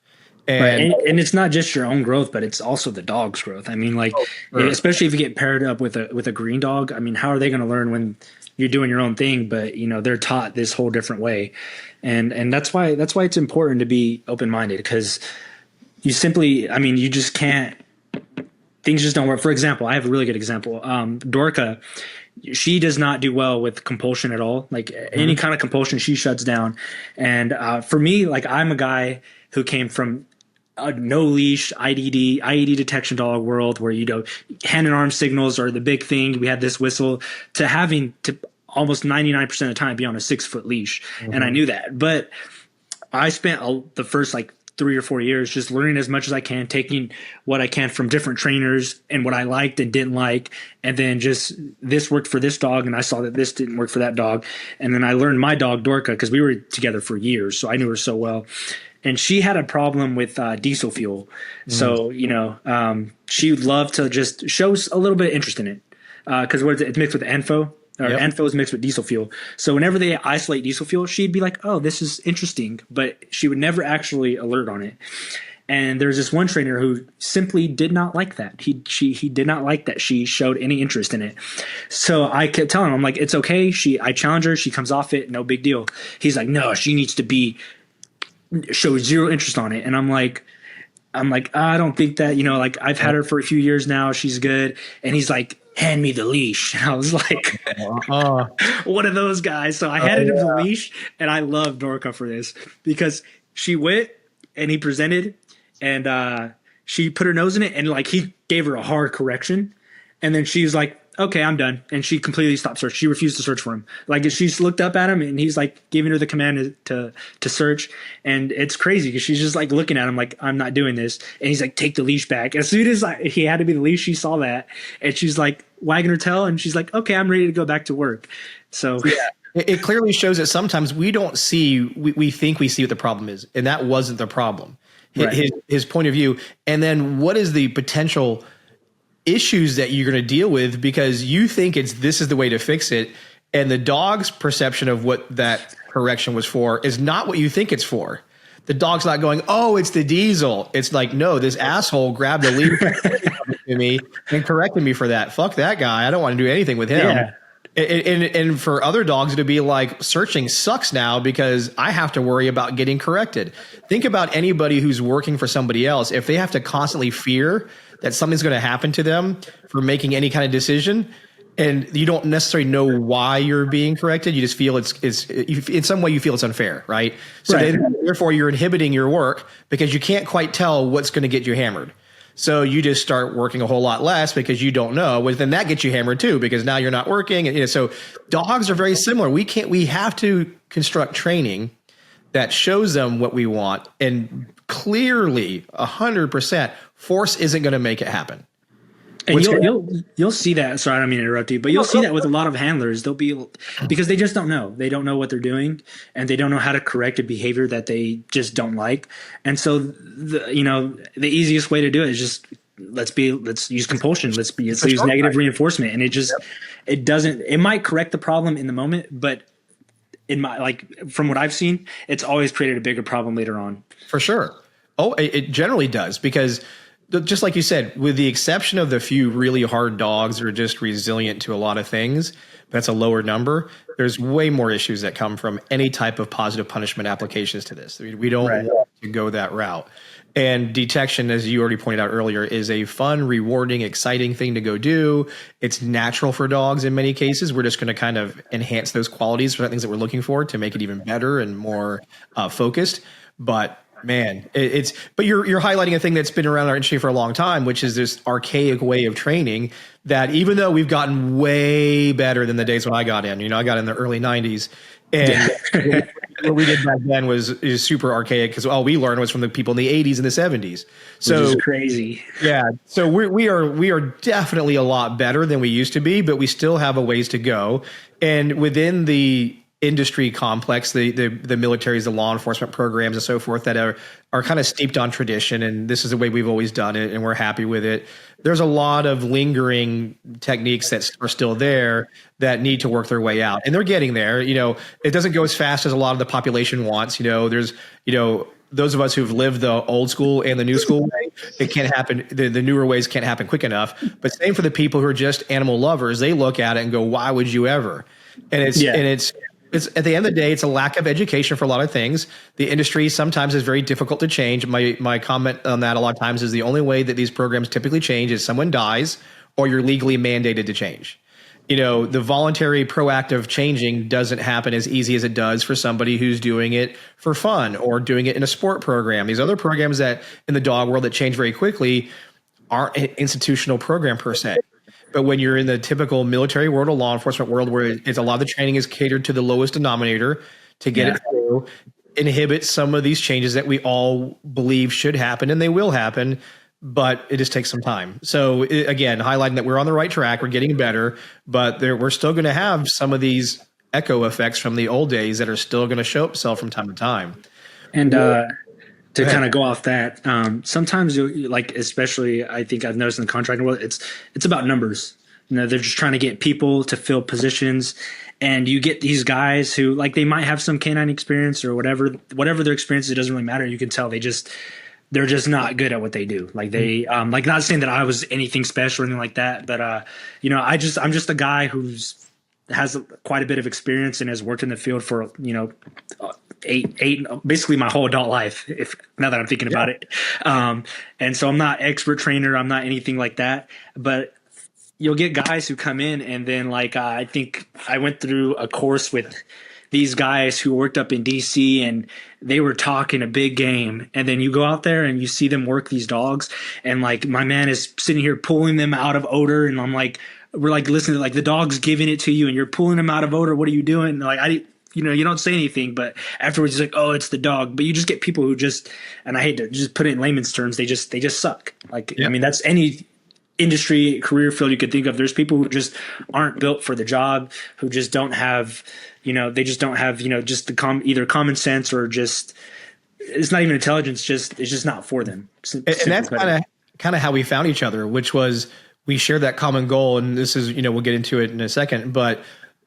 And it's not just your own growth, but it's also the dog's growth. I mean, like, especially if you get paired up with a green dog, I mean, how are they going to learn when you're doing your own thing, but, you know, they're taught this whole different way. And that's why it's important to be open-minded, because you simply, I mean, you just can't, things just don't work. For example, I have a really good example. Dorka, she does not do well with compulsion at all. Like, any kind of compulsion, she shuts down. And for me, like, I'm a guy who came from a no leash IED detection dog world, where, you know, hand and arm signals are the big thing. We had this whistle, to having to almost 99% of the time be on a 6-foot leash. And I knew that, but I spent the first like 3 or 4 years just learning as much as I can, taking what I can from different trainers and what I liked and didn't like. And then just, this worked for this dog, and I saw that this didn't work for that dog. And then I learned my dog Dorka, because we were together for years, so I knew her so well. And she had a problem with diesel fuel. So, you know, she would love to just show a little bit of interest in it, because it's mixed with Enfo. Enfo is mixed with diesel fuel. So whenever they isolate diesel fuel, she'd be like, oh, this is interesting. But she would never actually alert on it. And there's this one trainer who simply did not like that. He did not like that she showed any interest in it. So I kept telling him, I'm like, it's okay. I challenge her. She comes off it. No big deal. He's like, no, she needs to show zero interest on it. And I'm like, I don't think that, you know, like, I've had her for a few years now. She's good. And he's like, hand me the leash. And I was like, one of those guys. So I handed him the leash, and I love Dorka for this, because she went and he presented, and she put her nose in it, and like, he gave her a hard correction. And then she was like, okay, I'm done. And she completely stopped search. She refused to search for him. Like, she's looked up at him, and he's like giving her the command to search. And it's crazy, because she's just like looking at him like, I'm not doing this. And he's like, take the leash back. As soon as he had to be the leash, she saw that. And she's like, wagging her tail, and she's like, okay, I'm ready to go back to work. So yeah, it clearly shows that sometimes we don't see, we think we see what the problem is, and that wasn't the problem. Right. His point of view, and then what is the potential issues that you're going to deal with because you think this is the way to fix it, and the dog's perception of what that correction was for is not what you think it's for. The dog's not going, oh, it's the diesel. It's like, no, this asshole grabbed the lead to me and corrected me for that. Fuck that guy. I don't want to do anything with him. Yeah. And for other dogs to be like, searching sucks now because I have to worry about getting corrected. Think about anybody who's working for somebody else. If they have to constantly fear that something's going to happen to them for making any kind of decision, and you don't necessarily know why you're being corrected, you just feel it's in some way you feel it's unfair, right? So Right. therefore you're inhibiting your work because you can't quite tell what's going to get you hammered. So you just start working a whole lot less because you don't know. Well, then that gets you hammered too because now you're not working. And, so dogs are very similar. We have to construct training that shows them what we want, and clearly 100% force isn't going to make it happen. And you'll see that. Sorry, I don't mean to interrupt you, but you'll see that with a lot of handlers. They'll be, because they just don't know. They don't know what they're doing, and they don't know how to correct a behavior that they just don't like. And so, the easiest way to do it is just let's use compulsion. Let's use negative reinforcement, and it might correct the problem in the moment, but from what I've seen, it's always created a bigger problem later on. For sure. Oh, it generally does because, just like you said, with the exception of the few really hard dogs that are just resilient to a lot of things, that's a lower number. There's way more issues that come from any type of positive punishment applications to this. We don't want to go that route. And detection, as you already pointed out earlier, is a fun, rewarding, exciting thing to go do. It's natural for dogs in many cases. We're just going to kind of enhance those qualities for the things that we're looking for to make it even better and more focused. But man, but you're highlighting a thing that's been around our industry for a long time, which is this archaic way of training that even though we've gotten way better than the days when I got in, I got in the early 90s, and what we did back then is super archaic because all we learned was from the people in the 80s and the 70s. So which is crazy. Yeah. So we are definitely a lot better than we used to be, but we still have a ways to go. And within the industry complex, the militaries, the law enforcement programs and so forth that are kind of steeped on tradition, and this is the way we've always done it, and we're happy with it. There's a lot of lingering techniques that are still there that need to work their way out, and they're getting there. It doesn't go as fast as a lot of the population wants. There's those of us who've lived the old school and the new school way, it can't happen. The newer ways can't happen quick enough. But same for the people who are just animal lovers. They look at it and go, "Why would you ever?" And it's at the end of the day, it's a lack of education for a lot of things. The industry sometimes is very difficult to change. My comment on that a lot of times is the only way that these programs typically change is someone dies or you're legally mandated to change. The voluntary proactive changing doesn't happen as easy as it does for somebody who's doing it for fun or doing it in a sport program. These other programs that in the dog world that change very quickly aren't an institutional program per se. But when you're in the typical military world or law enforcement world where a lot of the training is catered to the lowest denominator to get it through, inhibit some of these changes that we all believe should happen, and they will happen, but it just takes some time. So again, highlighting that we're on the right track, we're getting better, but we're still going to have some of these echo effects from the old days that are still going to show up from time to time. And to kind of go off that, sometimes especially I think I've noticed in the contracting world, it's about numbers. They're just trying to get people to fill positions, and you get these guys who they might have some canine experience or whatever their experience is, it doesn't really matter. You can tell they're just not good at what they do. Not saying that I was anything special or anything like that, but I'm just a guy has quite a bit of experience and has worked in the field for eight basically my whole adult life, now that I'm thinking about it. And so I'm not expert trainer, I'm not anything like that, but you'll get guys who come in and then I think I went through a course with these guys who worked up in DC, and they were talking a big game, and then you go out there and you see them work these dogs, and my man is sitting here pulling them out of odor, and I'm we're listening to the dog's giving it to you and you're pulling them out of odor, what are you doing? You don't say anything, but afterwards it's oh, it's the dog. But you just get people who and I hate to just put it in layman's terms, they just suck. I mean, that's any industry, career field you could think of. There's people who just aren't built for the job, who just don't have, they just don't have, just the either common sense or just, it's not even intelligence, it's just not for them. And that's kind of how we found each other, which was we shared that common goal. And this is, we'll get into it in a second, but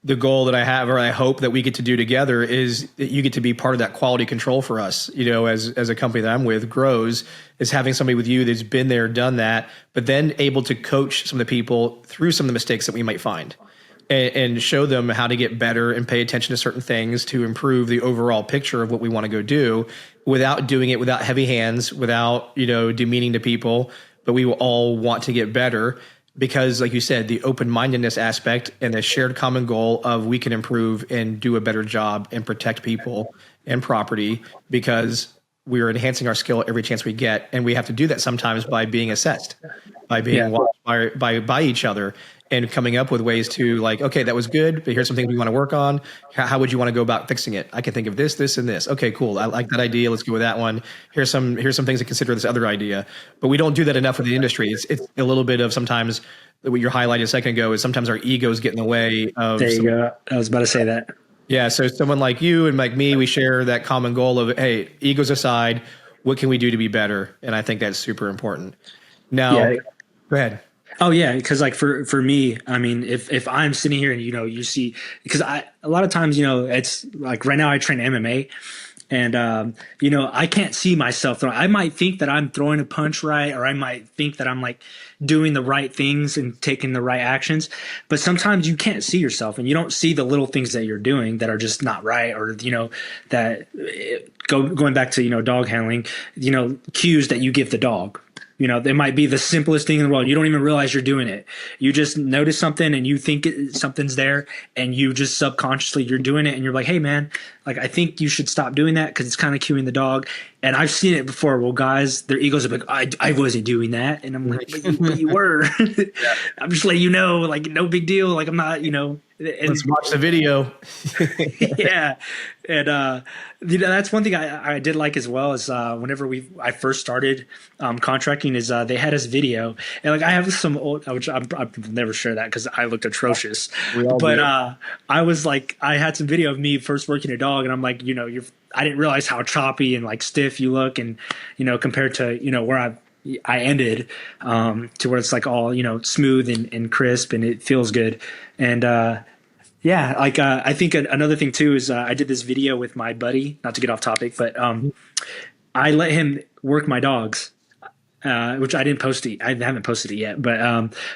the goal that I have, or I hope that we get to do together, is that you get to be part of that quality control for us, as a company that I'm with grows, is having somebody with you that's been there, done that, but then able to coach some of the people through some of the mistakes that we might find and show them how to get better and pay attention to certain things to improve the overall picture of what we want to go do without doing it without heavy hands, without, demeaning to people, but we will all want to get better. Because, like you said, the open-mindedness aspect and the shared common goal of we can improve and do a better job and protect people and property, because we are enhancing our skill every chance we get. And we have to do that sometimes by being assessed, by being watched by each other, and coming up with ways to, like, okay, that was good, but here's some things we want to work on. How would you want to go about fixing it? I can think of this, this, and this. Okay, cool. I like that idea. Let's go with that one. Here's some things to consider this other idea. But we don't do that enough with the industry. It's a little bit of sometimes what you highlighted a second ago is sometimes our egos get in the way of. There you go. I was about to say that. Yeah. So someone like you and like me, we share that common goal of, hey, egos aside, what can we do to be better? And I think that's super important. Now, go ahead. Oh yeah, because like for me, I mean, if I'm sitting here and you see, because a lot of times it's like right now I train MMA, and I can't see myself throwing. I might think that I'm throwing a punch right, or I might think that I'm like doing the right things and taking the right actions, but sometimes you can't see yourself and you don't see the little things that you're doing that are just not right, or that going back to dog handling, cues that you give the dog. They might be the simplest thing in the world. You don't even realize you're doing it. You just notice something and you think something's there, and you just subconsciously you're doing it, and you're like, hey man, like I think you should stop doing that because it's kind of cueing the dog. And I've seen it before. Well, guys, their egos are like, I wasn't doing that, and I'm like, but you were. I'm just letting you know, like no big deal. Like I'm not, And, let's watch the video. Yeah. And, that's one thing I did like as well is whenever I first started contracting is they had this video, and like I have some old, which I'll never share that because I looked atrocious, but I was like, I had some video of me first working a dog, and I'm like, I didn't realize how choppy and like stiff you look, and compared to where I ended to where it's like all smooth and crisp, and it feels good. And yeah, like I think another thing too is I did this video with my buddy, not to get off topic, but I let him work my dogs, which I didn't post it. I haven't posted it yet, but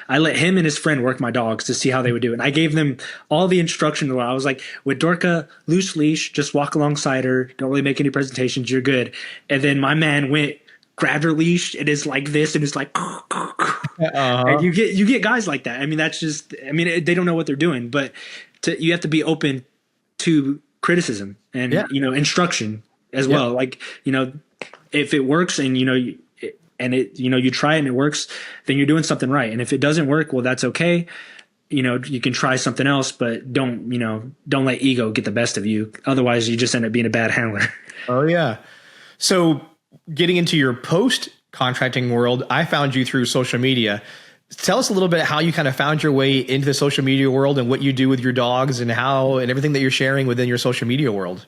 I let him and his friend work my dogs to see how they would do it. And I gave them all the instruction. I was like, with Dorka, loose leash, just walk alongside her. Don't really make any presentations. You're good. And then my man went, grabbed her leash, and it's like this, and it's like, and you get guys like that. I mean, that's just, they don't know what they're doing, but you have to be open to criticism and instruction as well. Like if it works and you try it and it works, then you're doing something right. And if it doesn't work, well, that's okay. You can try something else, but don't let ego get the best of you. Otherwise, you just end up being a bad handler. Oh yeah. So getting into your post contracting world, I found you through social media. Tell us a little bit how you kind of found your way into the social media world and what you do with your dogs and everything that you're sharing within your social media world.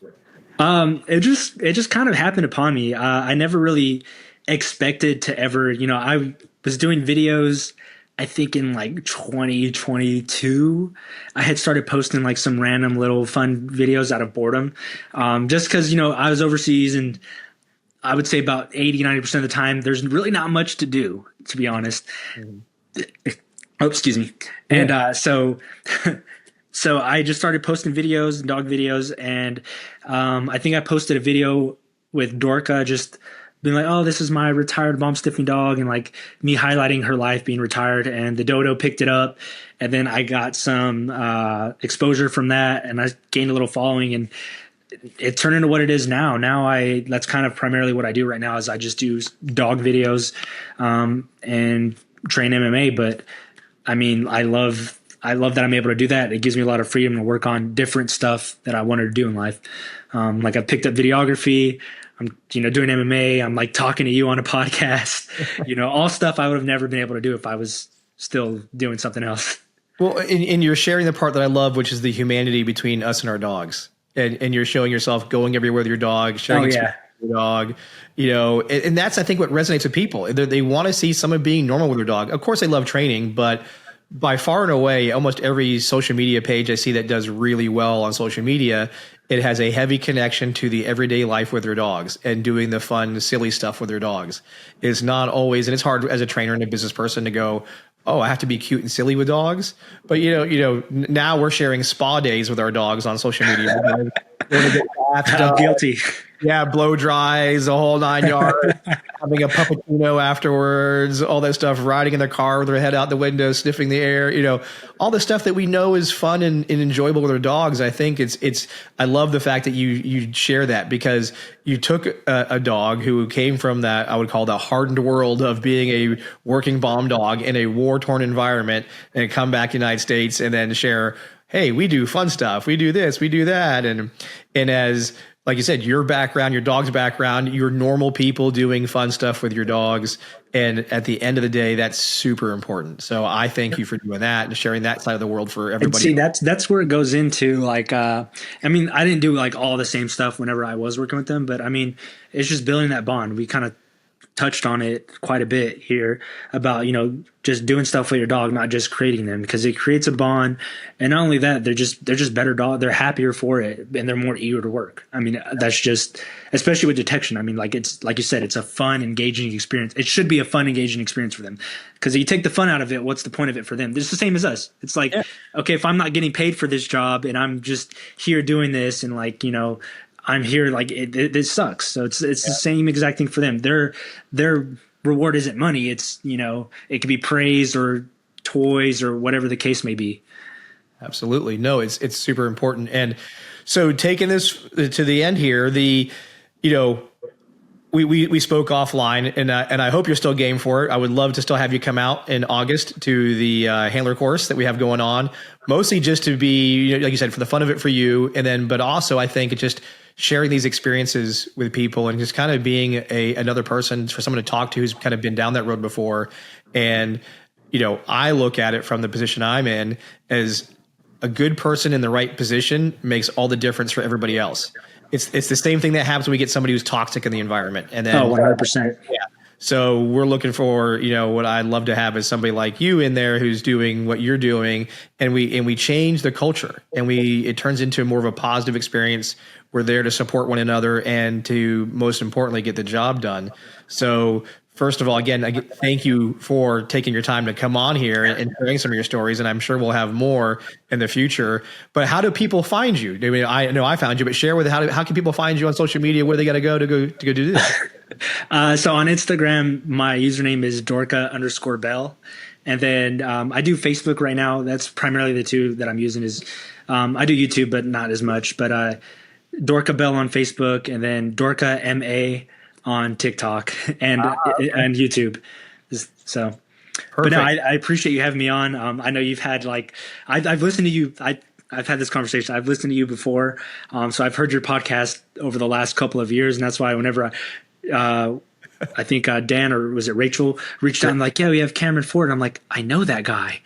It just kind of happened upon me. I never really expected to ever, I was doing videos, I think in like 2022, I had started posting like some random little fun videos out of boredom. Just cause I was overseas, and I would say about 80-90% of the time, there's really not much to do, to be honest. Oh, excuse me. And so I just started posting videos and dog videos. And I think I posted a video with Dorka, just being like, oh, this is my retired bomb sniffing dog, and like me highlighting her life being retired. And the dodo picked it up. And then I got some exposure from that, and I gained a little following, and it turned into what it is now. That's kind of primarily what I do right now is I just do dog videos and train MMA. But I mean, I love that I'm able to do that. It gives me a lot of freedom to work on different stuff that I wanted to do in life. Like I picked up videography. I'm, doing MMA. I'm like talking to you on a podcast, all stuff I would have never been able to do if I was still doing something else. Well, and you're sharing the part that I love, which is the humanity between us and our dogs. And you're showing yourself going everywhere with your dog, sharing experience with your dog, and that's, I think, what resonates with people. They want to see someone being normal with their dog. Of course, they love training, but by far and away, almost every social media page I see that does really well on social media, it has a heavy connection to the everyday life with their dogs and doing the fun, silly stuff with their dogs. It's not always, and it's hard as a trainer and a business person to go, oh, I have to be cute and silly with dogs. But now we're sharing spa days with our dogs on social media. We're gonna get I'm guilty. Yeah, blow dries, a whole 9 yards, having a puppuccino afterwards, all that stuff, riding in their car with their head out the window, sniffing the air, all the stuff that we know is fun and enjoyable with our dogs. I think I love the fact that you share that, because you took a dog who came from that, I would call the hardened world of being a working bomb dog in a war-torn environment, and come back to the United States and then share, hey, we do fun stuff. We do this, we do that. And as, like you said, your background, your dog's background, you're normal people doing fun stuff with your dogs. And at the end of the day, that's super important. So I thank you for doing that and sharing that side of the world for everybody. And see, that's where it goes into I didn't do like all the same stuff whenever I was working with them, but I mean, it's just building that bond. We kind of touched on it quite a bit here about, just doing stuff with your dog, not just creating them, because it creates a bond. And not only that, they're just better dog. They're happier for it, and they're more eager to work. I mean, that's just, especially with detection. I mean, it's like you said, it's a fun, engaging experience. It should be a fun, engaging experience for them, because if you take the fun out of it, what's the point of it for them? It's the same as us. It's like, okay, if I'm not getting paid for this job and I'm just here doing this, and I'm here, like it sucks. So it's the same exact thing for them. Their reward isn't money. It's, it could be praise or toys or whatever the case may be. Absolutely. No, it's super important. And so taking this to the end here, we spoke offline, and I hope you're still game for it. I would love to still have you come out in August to the handler course that we have going on, mostly just to be, like you said, for the fun of it for you. And then, but also I think it's just sharing these experiences with people and just kind of being another person for someone to talk to who's kind of been down that road before. And, I look at it from the position I'm in as a good person in the right position makes all the difference for everybody else. It's the same thing that happens when we get somebody who's toxic in the environment. And then 100%. Yeah. So we're looking for, what I'd love to have is somebody like you in there who's doing what you're doing, and we change the culture, and it turns into more of a positive experience. We're there to support one another and to, most importantly, get the job done. So first of all, again, thank you for taking your time to come on here and sharing some of your stories. And I'm sure we'll have more in the future. But how do people find you? I mean, I know I found you, but share with how can people find you on social media? Where they got to go do that? So on Instagram, my username is Dorka_Bell. And then I do Facebook right now. That's primarily the two that I'm using. Is I do YouTube, but not as much. But Dorka Bell on Facebook, and then Dorka MA on TikTok and YouTube. So, perfect. But no, I appreciate you having me on. I know you've had I've listened to you. I've had this conversation. I've listened to you before. So I've heard your podcast over the last couple of years. And that's why whenever I think Dan, or was it Rachel, reached out and like, yeah, we have Cameron Ford. And I'm like, I know that guy.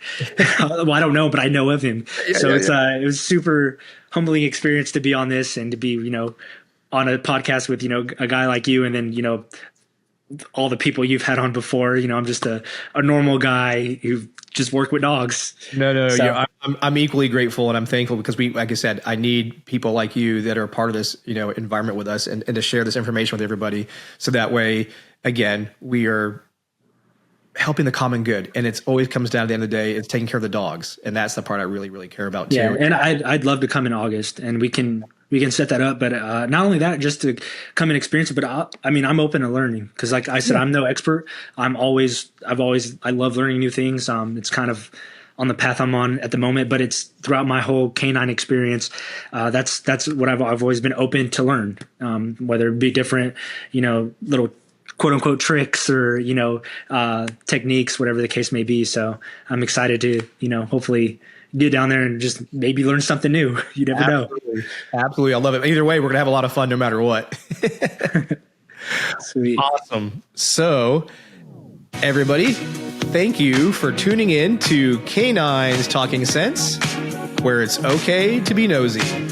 Well, I don't know, but I know of him. It was super humbling experience to be on this and to be, on a podcast with, a guy like you, and then, all the people you've had on before. I'm just a normal guy who just worked with dogs. No. So, I'm equally grateful, and I'm thankful because like I said, I need people like you that are part of this, environment with us, and to share this information with everybody. So that way, again, we are helping the common good. And it's always comes down at the end of the day, it's taking care of the dogs. And that's the part I really, really care about too. Yeah. And I'd love to come in August, and we can set that up. But not only that, just to come and experience it, but I'm open to learning. Cause like I said, I'm no expert. I love learning new things. It's kind of on the path I'm on at the moment, but it's throughout my whole canine experience. That's what I've always been open to learn, whether it be different, little quote unquote tricks or, techniques, whatever the case may be. So I'm excited to, hopefully get down there and just maybe learn something new. You never know. Absolutely. I love it. Either way, we're going to have a lot of fun no matter what. Sweet. Awesome. So Everybody, thank you for tuning in to Canines Talking Sense, where it's okay to be nosy.